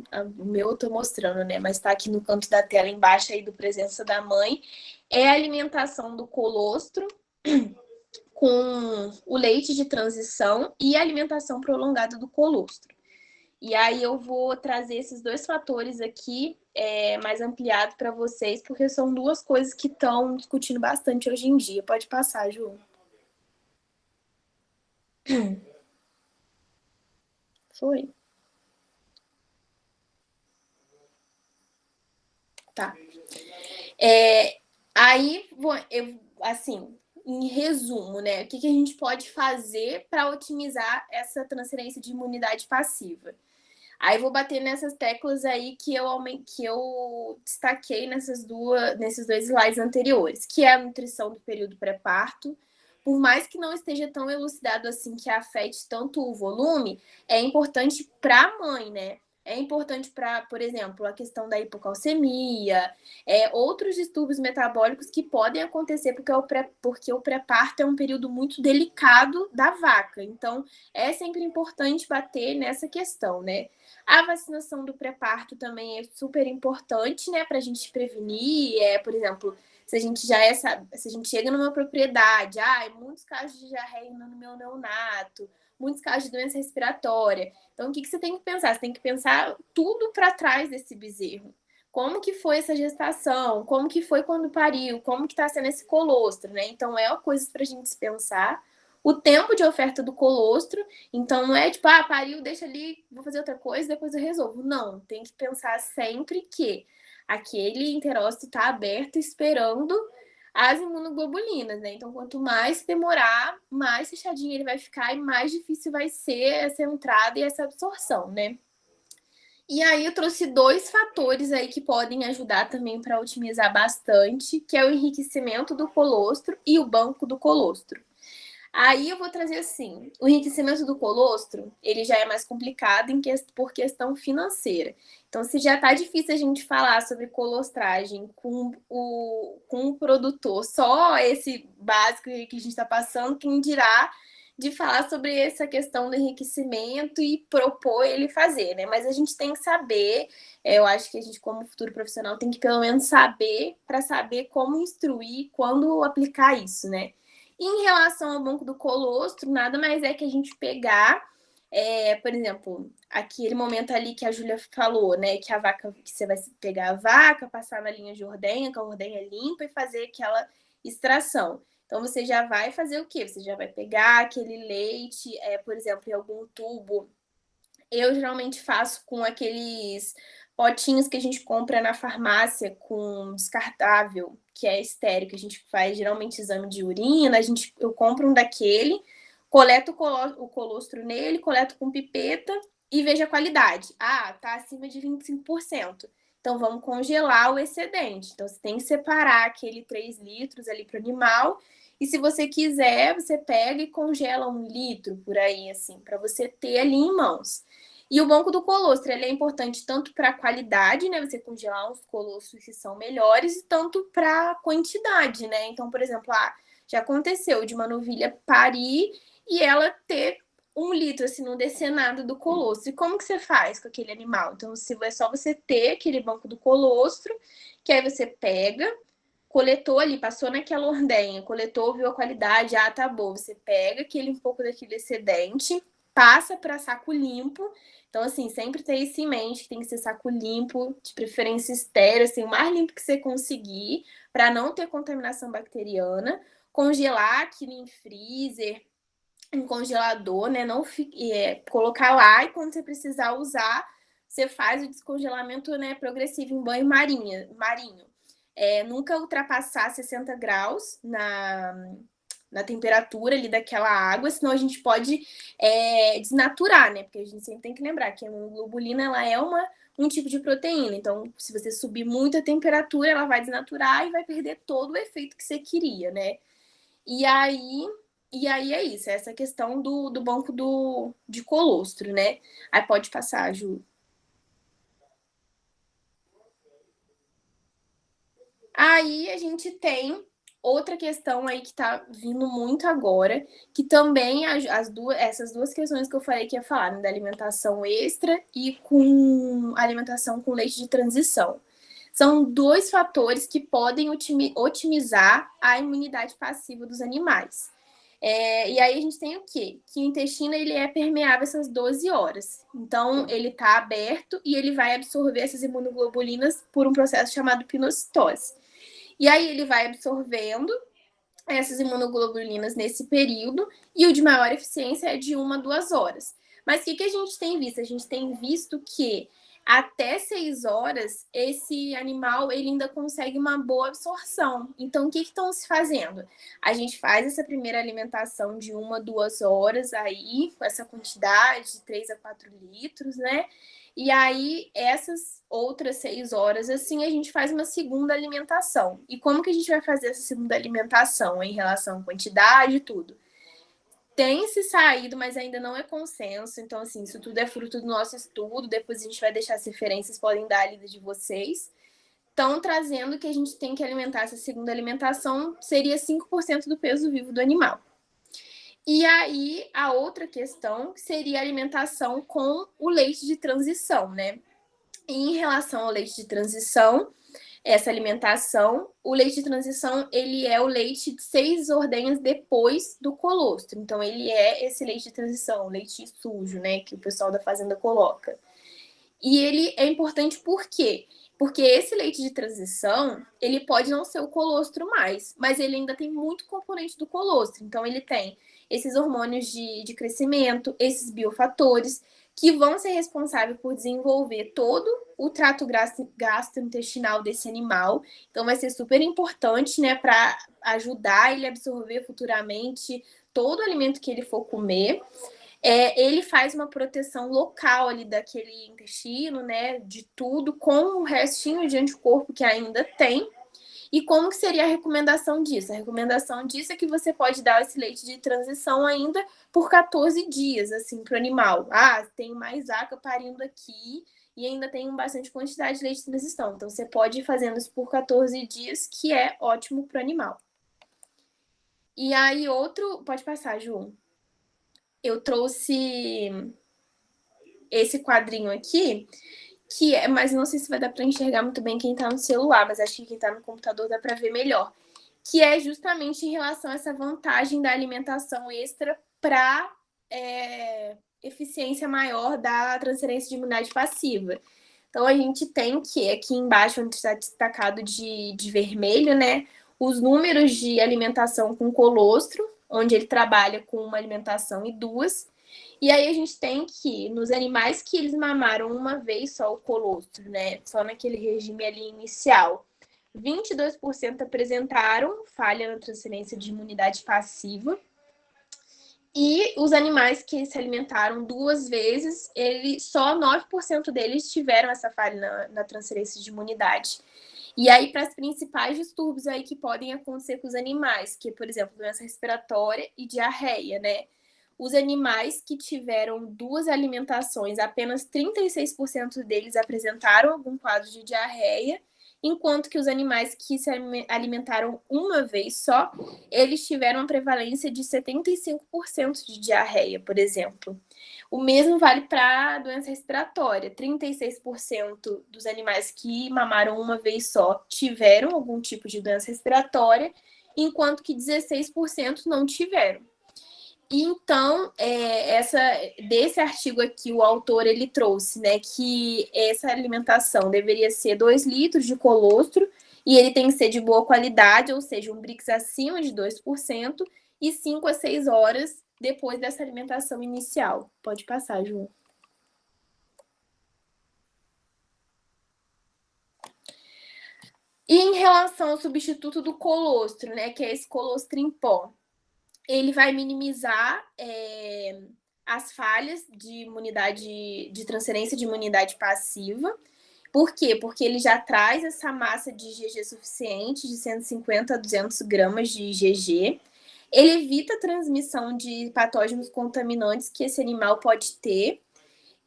mostrando, né, mas tá aqui no canto da tela embaixo aí do presença da mãe, é a alimentação do colostro com o leite de transição e a alimentação prolongada do colostro. E aí eu vou trazer esses 2 fatores aqui mais ampliado para vocês, porque são 2 coisas que estão discutindo bastante hoje em dia. Pode passar, Ju. Foi. Tá. Aí, assim, em resumo, né? O que a gente pode fazer para otimizar essa transferência de imunidade passiva? Aí vou bater nessas teclas aí que eu destaquei nesses 2 slides anteriores, que é a nutrição do período pré-parto. Por mais que não esteja tão elucidado assim que afete tanto o volume, é importante para a mãe, né? É importante para, por exemplo, a questão da hipocalcemia, outros distúrbios metabólicos que podem acontecer porque o pré-parto é um período muito delicado da vaca. Então, é sempre importante bater nessa questão, né? A vacinação do pré-parto também é super importante, né, para a gente prevenir, por exemplo, se a gente se a gente chega numa propriedade, muitos casos de diarreia no meu neonato, muitos casos de doença respiratória. Então, o que você tem que pensar? Você tem que pensar tudo para trás desse bezerro. Como que foi essa gestação? Como que foi quando pariu? Como que está sendo esse colostro, né? Então, coisas para a gente pensar. O tempo de oferta do colostro. Então, não é tipo, pariu, deixa ali, vou fazer outra coisa, depois eu resolvo. Não, tem que pensar sempre que aquele enterócito está aberto esperando as imunoglobulinas, né? Então, quanto mais demorar, mais fechadinho ele vai ficar e mais difícil vai ser essa entrada e essa absorção, né? E aí eu trouxe 2 fatores aí que podem ajudar também para otimizar bastante, que é o enriquecimento do colostro e o banco do colostro. Aí eu vou trazer assim, o enriquecimento do colostro, ele já é mais complicado por questão financeira. Então, se já tá difícil a gente falar sobre colostragem com o produtor, só esse básico que a gente está passando, quem dirá de falar sobre essa questão do enriquecimento e propor ele fazer, né? Mas a gente tem que saber, eu acho que a gente, como futuro profissional, tem que pelo menos saber, para saber como instruir, quando aplicar isso, né? Em relação ao banco do colostro, nada mais é que a gente pegar, por exemplo, aquele momento ali que a Júlia falou, né? Que você vai pegar a vaca, passar na linha de ordenha, com a ordenha limpa e fazer aquela extração. Então, você já vai fazer o quê? Você já vai pegar aquele leite, por exemplo, em algum tubo. Eu geralmente faço com aqueles potinhos que a gente compra na farmácia com descartável, que é estéril, que a gente faz geralmente exame de urina. Eu compro um daquele, coleto o colostro nele, coleto com pipeta e veja a qualidade. Ah, tá acima de 25%. Então, vamos congelar o excedente. Então, você tem que separar aquele 3 litros ali para o animal. E se você quiser, você pega e congela 1 litro por aí, assim, para você ter ali em mãos. E o banco do colostro, ele é importante tanto para a qualidade, né? Você congelar uns colostros que são melhores, e tanto para a quantidade, né? Então, por exemplo, já aconteceu de uma novilha parir e ela ter 1 litro, assim, no descenado do colostro. E como que você faz com aquele animal? Então, é só você ter aquele banco do colostro, que aí você pega, coletou ali, passou naquela ordenha, coletou, viu a qualidade, tá bom. Você pega um pouco daquele excedente, passa para saco limpo. Então, assim, sempre ter isso em mente, que tem que ser saco limpo, de preferência estéril, assim, o mais limpo que você conseguir, para não ter contaminação bacteriana. Congelar aquilo em freezer, em congelador, né? Não colocar lá, e quando você precisar usar, você faz o descongelamento, né, progressivo em banho marinho. Nunca ultrapassar 60 graus na temperatura ali daquela água, senão a gente pode desnaturar, né? Porque a gente sempre tem que lembrar que a imunoglobulina, ela é um tipo de proteína. Então, se você subir muito a temperatura, ela vai desnaturar e vai perder todo o efeito que você queria, né? E aí é isso, essa questão do banco de colostro, né? Aí pode passar, Ju. Aí a gente tem outra questão aí que tá vindo muito agora, que também essas duas questões que eu falei que ia falar, né, da alimentação extra e com alimentação com leite de transição. São 2 fatores que podem otimizar a imunidade passiva dos animais. E aí a gente tem o quê? Que o intestino, ele é permeável essas 12 horas. Então, ele está aberto e ele vai absorver essas imunoglobulinas por um processo chamado pinocitose. E aí ele vai absorvendo essas imunoglobulinas nesse período, e o de maior eficiência é de 1 a 2 horas. Mas o que a gente tem visto? A gente tem visto que até 6 horas, esse animal ele ainda consegue uma boa absorção. Então, o que estão se fazendo? A gente faz essa primeira alimentação de 1 a 2 horas aí, com essa quantidade de 3 a 4 litros, né? E aí, essas outras 6 horas, assim, a gente faz uma segunda alimentação. E como que a gente vai fazer essa segunda alimentação em relação à quantidade e tudo? Tem se saído, mas ainda não é consenso. Então, assim, isso tudo é fruto do nosso estudo. Depois a gente vai deixar as referências, podem dar a lida de vocês. Estão trazendo que a gente tem que alimentar essa segunda alimentação, seria 5% do peso vivo do animal. E aí, a outra questão seria a alimentação com o leite de transição, né? E em relação ao leite de transição, essa alimentação, o leite de transição, ele é o leite de 6 ordenhas depois do colostro. Então, ele é esse leite de transição, leite sujo, né? Que o pessoal da fazenda coloca. E ele é importante por quê? Porque esse leite de transição, ele pode não ser o colostro mais, mas ele ainda tem muito componente do colostro. Então, ele tem esses hormônios de crescimento, esses biofatores, que vão ser responsáveis por desenvolver todo o trato gastrointestinal desse animal. Então, vai ser super importante, né, para ajudar ele a absorver futuramente todo o alimento que ele for comer. Ele faz uma proteção local ali daquele intestino, né, de tudo, com o restinho de anticorpo que ainda tem. E como que seria a recomendação disso? A recomendação disso é que você pode dar esse leite de transição ainda por 14 dias, assim, para o animal. Tem mais vaca parindo aqui e ainda tem bastante quantidade de leite de transição. Então, você pode ir fazendo isso por 14 dias, que é ótimo para o animal. E aí, pode passar, Ju. Eu trouxe esse quadrinho aqui, mas não sei se vai dar para enxergar muito bem quem está no celular, mas acho que quem está no computador dá para ver melhor. Que é justamente em relação a essa vantagem da alimentação extra para eficiência maior da transferência de imunidade passiva. Então, a gente tem que, aqui embaixo, onde está destacado de vermelho, né, os números de alimentação com colostro, onde ele trabalha com uma alimentação e 2. E aí a gente tem que, nos animais que eles mamaram uma vez só o colostro, né, só naquele regime ali inicial, 22% apresentaram falha na transferência de imunidade passiva E os animais que se alimentaram 2 vezes, só 9% deles tiveram essa falha na transferência de imunidade. E aí, para os principais distúrbios aí que podem acontecer com os animais, que, por exemplo, doença respiratória e diarreia, né? Os animais que tiveram 2 alimentações, apenas 36% deles apresentaram algum quadro de diarreia, enquanto que os animais que se alimentaram uma vez só, eles tiveram uma prevalência de 75% de diarreia, por exemplo. O mesmo vale para a doença respiratória. 36% dos animais que mamaram uma vez só tiveram algum tipo de doença respiratória, enquanto que 16% não tiveram. E então, desse artigo aqui, o autor ele trouxe, né, que essa alimentação deveria ser 2 litros de colostro e ele tem que ser de boa qualidade, ou seja, um Brix acima de 2% e 5 a 6 horas depois dessa alimentação inicial. Pode passar, João. E em relação ao substituto do colostro, né, que é esse colostro em pó, ele vai minimizar as falhas de transferência de imunidade passiva. Por quê? Porque ele já traz essa massa de IgG suficiente, de 150 a 200 gramas de IgG. Ele evita a transmissão de patógenos contaminantes que esse animal pode ter.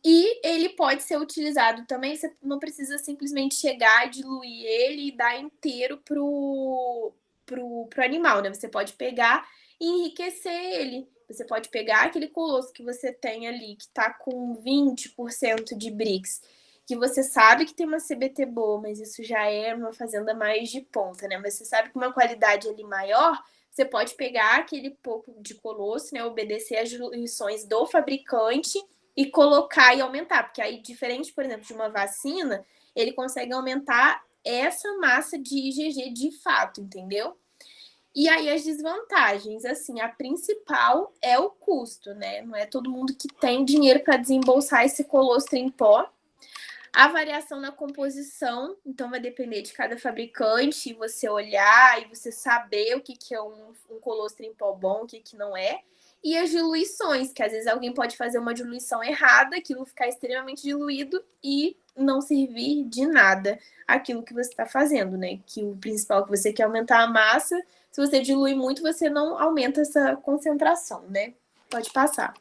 E ele pode ser utilizado também, você não precisa simplesmente chegar, diluir ele e dar inteiro pro animal, né? Você pode pegar e enriquecer ele. Você pode pegar aquele colostro que você tem ali, que está com 20% de Brix, que você sabe que tem uma CBT boa, mas isso já é uma fazenda mais de ponta, né? Mas você sabe que uma qualidade ali maior, você pode pegar aquele pouco de colostro, né? Obedecer às instruções do fabricante e colocar e aumentar. Porque aí, diferente, por exemplo, de uma vacina, ele consegue aumentar essa massa de IgG de fato, entendeu? E aí as desvantagens, assim, a principal é o custo, né? Não é todo mundo que tem dinheiro para desembolsar esse colostro em pó. A variação na composição, então vai depender de cada fabricante, e você olhar e você saber o que é um colostro em pó bom, o que não é. E as diluições, que às vezes alguém pode fazer uma diluição errada, aquilo ficar extremamente diluído e não servir de nada aquilo que você está fazendo, né? Que o principal que você quer aumentar a massa, se você dilui muito, você não aumenta essa concentração, né? Pode passar.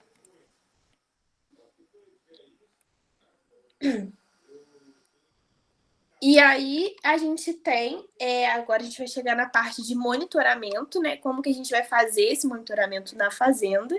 E aí a gente tem, agora a gente vai chegar na parte de monitoramento, né? Como que a gente vai fazer esse monitoramento na fazenda.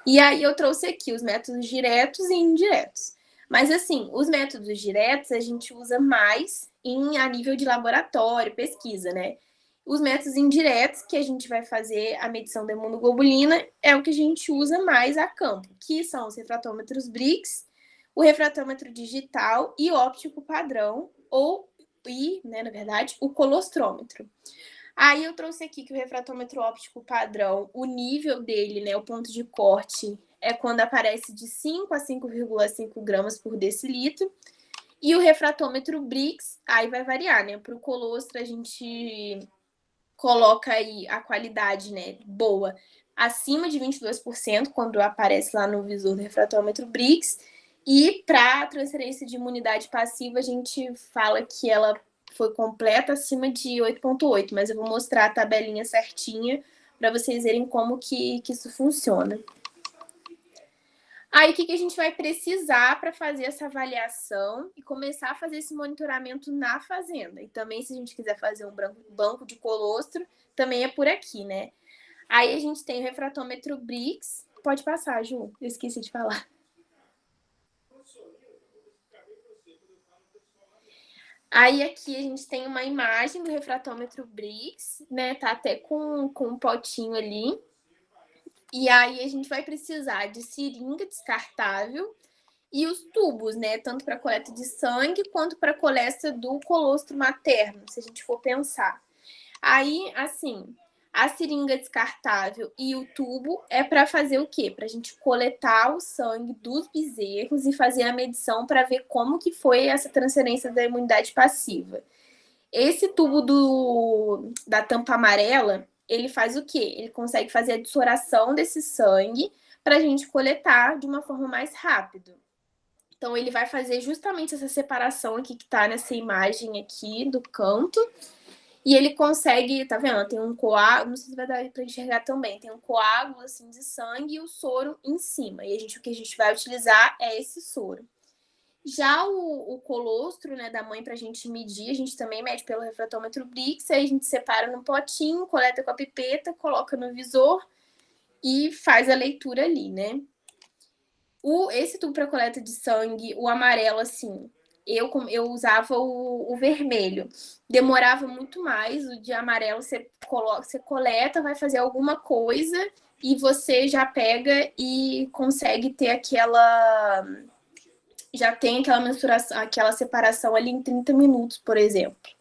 E aí eu trouxe aqui os métodos diretos e indiretos. Mas assim, os métodos diretos a gente usa mais a nível de laboratório, pesquisa, né? Os métodos indiretos, que a gente vai fazer a medição da imunoglobulina, é o que a gente usa mais a campo, que são os refratômetros Brix, o refratômetro digital e o óptico padrão, na verdade, o colostrômetro. Aí eu trouxe aqui que o refratômetro óptico padrão, o nível dele, né, o ponto de corte, é quando aparece de 5 a 5,5 gramas por decilitro. E o refratômetro Brix, aí vai variar, né? Para o colostro a gente coloca aí a qualidade, né, boa, acima de 22%, quando aparece lá no visor do refratômetro Brix. E para a transferência de imunidade passiva, a gente fala que ela foi completa acima de 8,8, mas eu vou mostrar a tabelinha certinha para vocês verem como que isso funciona. Aí, o que a gente vai precisar para fazer essa avaliação e começar a fazer esse monitoramento na fazenda? E também, se a gente quiser fazer um banco de colostro, também é por aqui, né? Aí, a gente tem o refratômetro Brix. Pode passar, Ju, eu esqueci de falar. Aí aqui a gente tem uma imagem do refratômetro Brix, né? Tá até com um potinho ali. E aí a gente vai precisar de seringa descartável e os tubos, né? Tanto para coleta de sangue quanto para coleta do colostro materno, se a gente for pensar. Aí, assim, a seringa descartável e o tubo é para fazer o quê? Para a gente coletar o sangue dos bezerros e fazer a medição para ver como que foi essa transferência da imunidade passiva. Esse tubo da tampa amarela ele faz o quê? Ele consegue fazer a dessoração desse sangue para a gente coletar de uma forma mais rápida. Então, ele vai fazer justamente essa separação aqui que está nessa imagem aqui do canto. E ele consegue, tá vendo? Tem um coágulo, não sei se vai dar para enxergar também. Tem um coágulo assim de sangue e o soro em cima. E o que a gente vai utilizar é esse soro. Já o colostro, né, da mãe, para a gente medir, a gente também mede pelo refratômetro Brix, aí a gente separa num potinho, coleta com a pipeta, coloca no visor e faz a leitura ali, né? Esse tubo para coleta de sangue, o amarelo, assim, eu usava o vermelho. Demorava muito mais. O de amarelo você coleta, vai fazer alguma coisa e você já pega e consegue ter aquela... Já tem aquela mensuração, aquela separação ali em 30 minutos, por exemplo.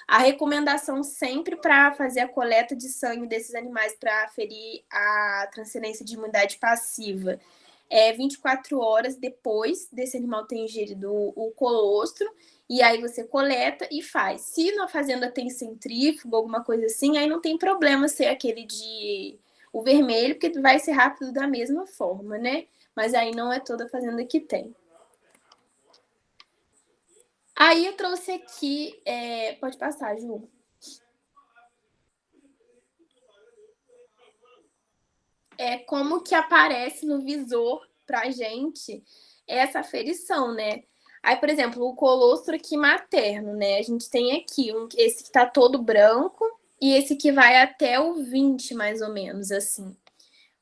A recomendação sempre para fazer a coleta de sangue desses animais para aferir a transferência de imunidade passiva é 24 horas depois desse animal ter ingerido o colostro, e aí você coleta e faz. Se na fazenda tem centrífugo, alguma coisa assim, aí não tem problema ser aquele de o vermelho, porque vai ser rápido da mesma forma, né? Mas aí não é toda fazenda que tem. Aí eu trouxe aqui... Pode passar, Ju. Como que aparece no visor pra gente essa aferição, né? Aí, por exemplo, o colostro aqui materno, né? A gente tem aqui esse que tá todo branco e esse que vai até o 20, mais ou menos, assim.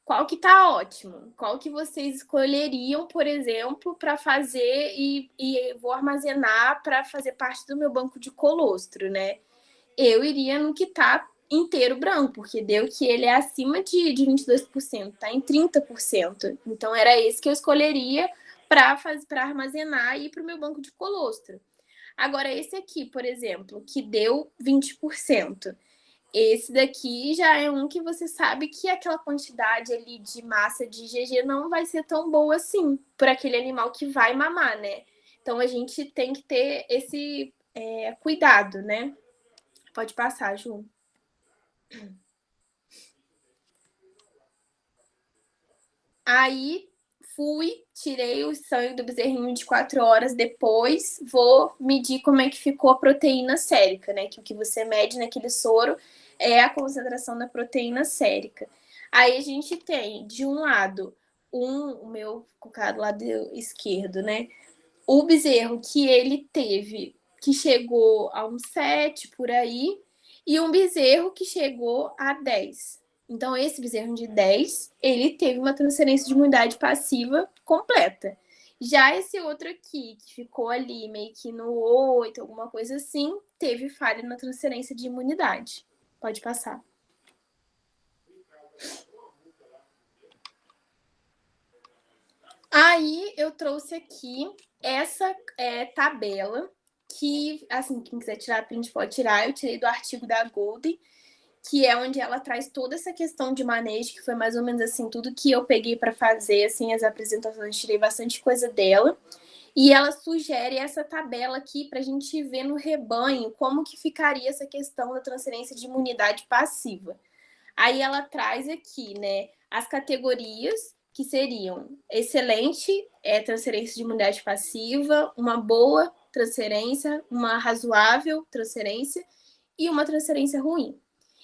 Qual que tá ótimo? Qual que vocês escolheriam, por exemplo, para fazer e vou armazenar para fazer parte do meu banco de colostro, né? Eu iria no que tá inteiro branco, porque deu que ele é acima de 22%, tá em 30%. Então, era esse que eu escolheria para armazenar e ir para o meu banco de colostro. Agora, esse aqui, por exemplo, que deu 20%. Esse daqui já é um que você sabe que aquela quantidade ali de massa de IgG não vai ser tão boa assim, por aquele animal que vai mamar, né? Então, a gente tem que ter esse cuidado, né? Pode passar, Ju. Aí tirei o sangue do bezerrinho 24 horas depois, vou medir como é que ficou a proteína sérica, né? Que o que você mede naquele soro é a concentração da proteína sérica. Aí a gente tem, de um lado, o meu colocado do lado esquerdo, né? O bezerro que ele teve, que chegou a um 7 por aí, e um bezerro que chegou a 10. Então, esse bezerro de 10, ele teve uma transferência de imunidade passiva completa. Já esse outro aqui, que ficou ali meio que no 8, alguma coisa assim, teve falha na transferência de imunidade. Pode passar. Aí, eu trouxe aqui essa tabela, que, assim, quem quiser tirar print pode tirar. Eu tirei do artigo da Golden, que é onde ela traz toda essa questão de manejo, que foi mais ou menos assim, tudo que eu peguei para fazer, assim, as apresentações, tirei bastante coisa dela. E ela sugere essa tabela aqui para a gente ver no rebanho como que ficaria essa questão da transferência de imunidade passiva. Aí ela traz aqui, né, as categorias que seriam excelente transferência de imunidade passiva, uma boa transferência, uma razoável transferência e uma transferência ruim.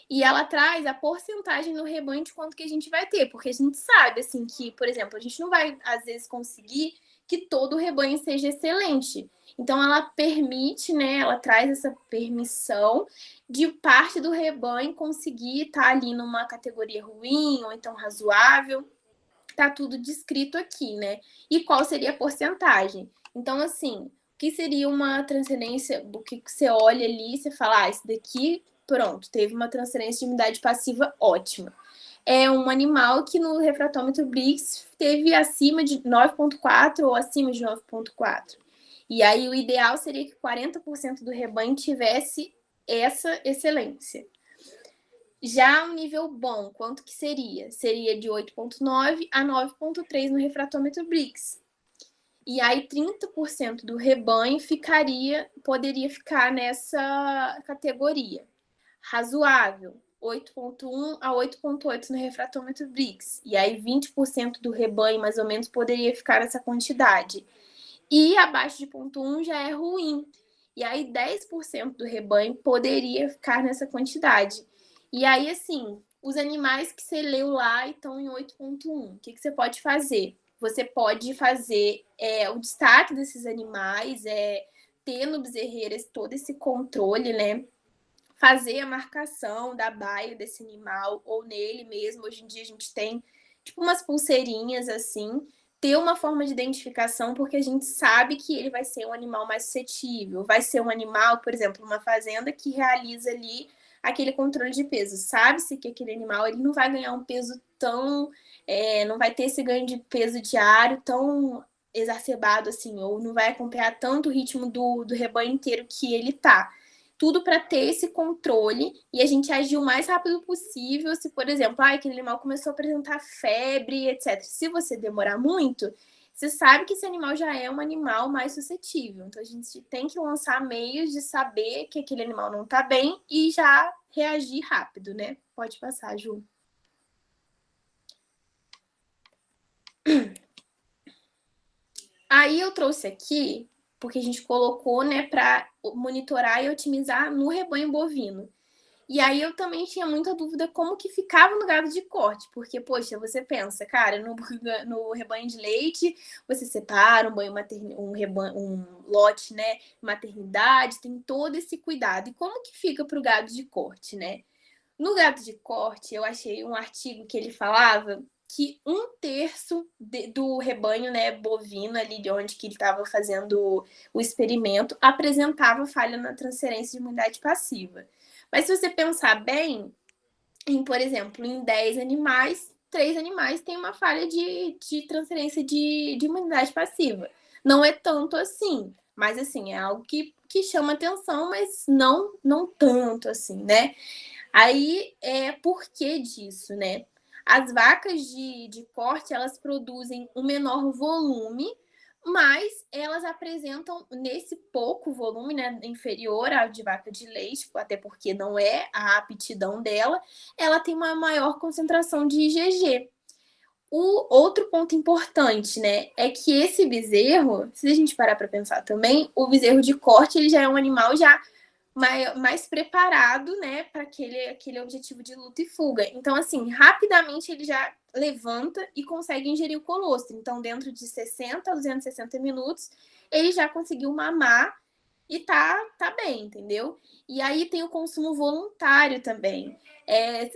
E ela traz a porcentagem no rebanho de quanto que a gente vai ter, porque a gente sabe, assim, que, por exemplo, a gente não vai, às vezes, conseguir que todo o rebanho seja excelente. Então, ela permite, né, ela traz essa permissão de parte do rebanho conseguir estar ali numa categoria ruim ou então razoável. Tá tudo descrito aqui, né? E qual seria a porcentagem? Então, assim, o que seria uma transferência, do que você olha ali e você fala, esse daqui... Pronto, teve uma transferência de imunidade passiva ótima. É um animal que no refratômetro Brix teve acima de 9,4 ou acima de 9,4. E aí o ideal seria que 40% do rebanho tivesse essa excelência. Já o nível bom, quanto que seria? Seria de 8,9 a 9,3 no refratômetro Brix. E aí 30% do rebanho poderia ficar nessa categoria. Razoável, 8,1 a 8,8 no refratômetro Brix. E aí 20% do rebanho, mais ou menos, poderia ficar nessa quantidade. E abaixo de 0,1 já é ruim. E aí 10% do rebanho poderia ficar nessa quantidade. E aí, assim, os animais que você leu lá estão em 8,1. O que você pode fazer? Você pode fazer o destaque desses animais, ter no bezerreiro todo esse controle, né? Fazer a marcação da baia desse animal ou nele mesmo. Hoje em dia a gente tem tipo umas pulseirinhas assim, ter uma forma de identificação, porque a gente sabe que ele vai ser um animal mais suscetível, vai ser um animal, por exemplo, uma fazenda que realiza ali aquele controle de peso. Sabe-se que aquele animal ele não vai ganhar um peso tão, não vai ter esse ganho de peso diário tão exacerbado assim, ou não vai acompanhar tanto o ritmo do rebanho inteiro que ele tá. Tudo para ter esse controle e a gente agir o mais rápido possível. Se, por exemplo, aquele animal começou a apresentar febre, etc. Se você demorar muito, você sabe que esse animal já é um animal mais suscetível. Então, a gente tem que lançar meios de saber que aquele animal não está bem e já reagir rápido, né? Pode passar, Ju. Aí eu trouxe aqui porque a gente colocou, né, para monitorar e otimizar no rebanho bovino. E aí eu também tinha muita dúvida como que ficava no gado de corte, porque, poxa, você pensa, cara, no rebanho de leite, você separa um lote, né, maternidade, tem todo esse cuidado. E como que fica para o gado de corte, né? No gado de corte, eu achei um artigo que ele falava que 1/3 do rebanho, né, bovino ali de onde que ele estava fazendo o experimento apresentava falha na transferência de imunidade passiva. Mas se você pensar bem, por exemplo, em 10 animais, 3 animais têm uma falha de transferência de imunidade passiva. Não é tanto assim, mas assim, é algo que chama atenção, mas não tanto assim, né? Aí, por que disso, né? As vacas de corte, elas produzem um menor volume, mas elas apresentam nesse pouco volume, né, inferior à de vaca de leite, até porque não é a aptidão dela, ela tem uma maior concentração de IgG. O outro ponto importante, né, é que esse bezerro, se a gente parar para pensar também, o bezerro de corte, ele já é um animal já mais preparado, né, para aquele objetivo de luta e fuga. Então, assim, rapidamente ele já levanta e consegue ingerir o colostro. Então, dentro de 60 a 260 minutos, ele já conseguiu mamar e tá bem, entendeu? E aí tem o consumo voluntário também.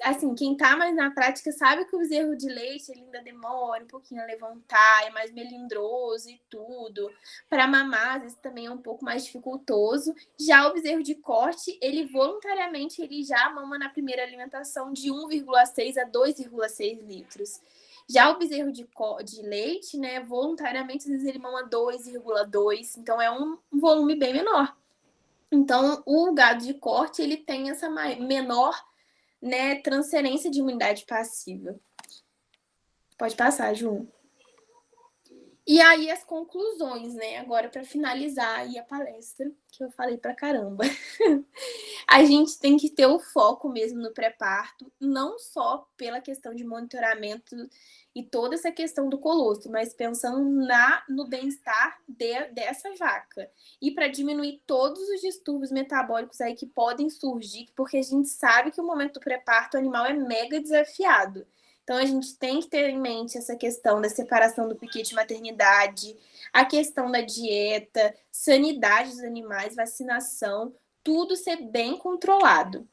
Assim, quem tá mais na prática sabe que o bezerro de leite ele ainda demora um pouquinho a levantar, é mais melindroso e tudo. Para mamar, às vezes também é um pouco mais dificultoso. Já o bezerro de corte, ele voluntariamente ele já mama na primeira alimentação de 1,6 a 2,6 litros. Já o bezerro de leite, né, voluntariamente, às vezes ele mama 2,2, então é um volume bem menor. Então, o gado de corte, ele tem essa menor, né, transferência de imunidade passiva. Pode passar, Ju. E aí as conclusões, né? Agora para finalizar aí a palestra, que eu falei pra caramba. A gente tem que ter o foco mesmo no pré-parto, não só pela questão de monitoramento e toda essa questão do colostro, mas pensando no bem-estar dessa vaca. E para diminuir todos os distúrbios metabólicos aí que podem surgir, porque a gente sabe que o momento do pré-parto o animal é mega desafiado. Então, a gente tem que ter em mente essa questão da separação do piquete maternidade, a questão da dieta, sanidade dos animais, vacinação, tudo ser bem controlado.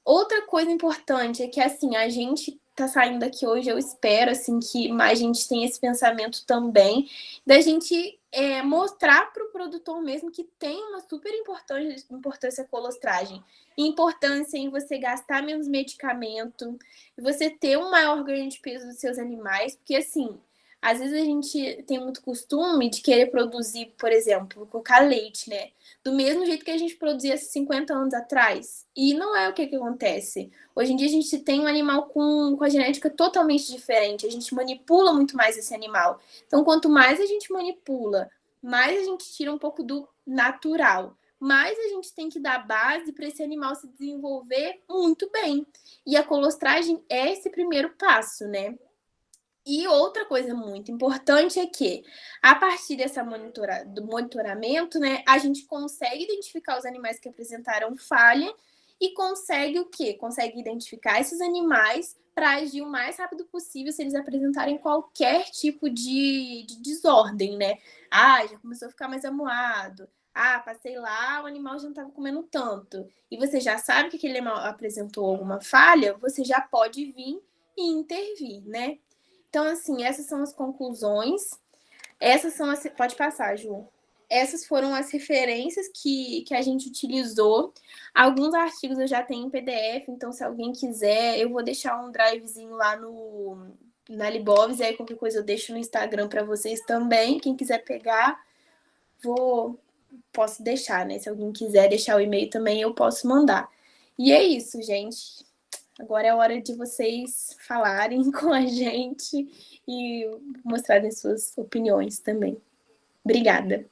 Outra coisa importante é que, assim, a gente tá saindo aqui hoje, eu espero, assim, que mais gente tenha esse pensamento também, da gente mostrar para o produtor mesmo que tem uma super importância a colostragem. Importância em você gastar menos medicamento, você ter um maior ganho de peso dos seus animais, porque, assim, às vezes a gente tem muito costume de querer produzir, por exemplo, colocar leite, né? Do mesmo jeito que a gente produzia 50 anos atrás. E não é o que acontece. Hoje em dia a gente tem um animal com a genética totalmente diferente. A gente manipula muito mais esse animal. Então, quanto mais a gente manipula, mais a gente tira um pouco do natural. mais a gente tem que dar base para esse animal se desenvolver muito bem. E a colostragem é esse primeiro passo, né? E outra coisa muito importante é que, a partir do monitoramento, né, a gente consegue identificar os animais que apresentaram falha e consegue o quê? Consegue identificar esses animais para agir o mais rápido possível se eles apresentarem qualquer tipo de desordem, né? Ah, já começou a ficar mais amuado. Ah, passei lá, o animal já não estava comendo tanto. E você já sabe que aquele animal apresentou alguma falha, você já pode vir e intervir, né? Então, assim, essas são as conclusões. Essas são as... Pode passar, Ju. Essas foram as referências que a gente utilizou. Alguns artigos eu já tenho em PDF, então se alguém quiser, eu vou deixar um drivezinho lá na Libovs, e aí qualquer coisa eu deixo no Instagram para vocês também. Quem quiser pegar, posso deixar, né? Se alguém quiser deixar o e-mail também, eu posso mandar. E é isso, gente. Agora é a hora de vocês falarem com a gente e mostrarem suas opiniões também. Obrigada.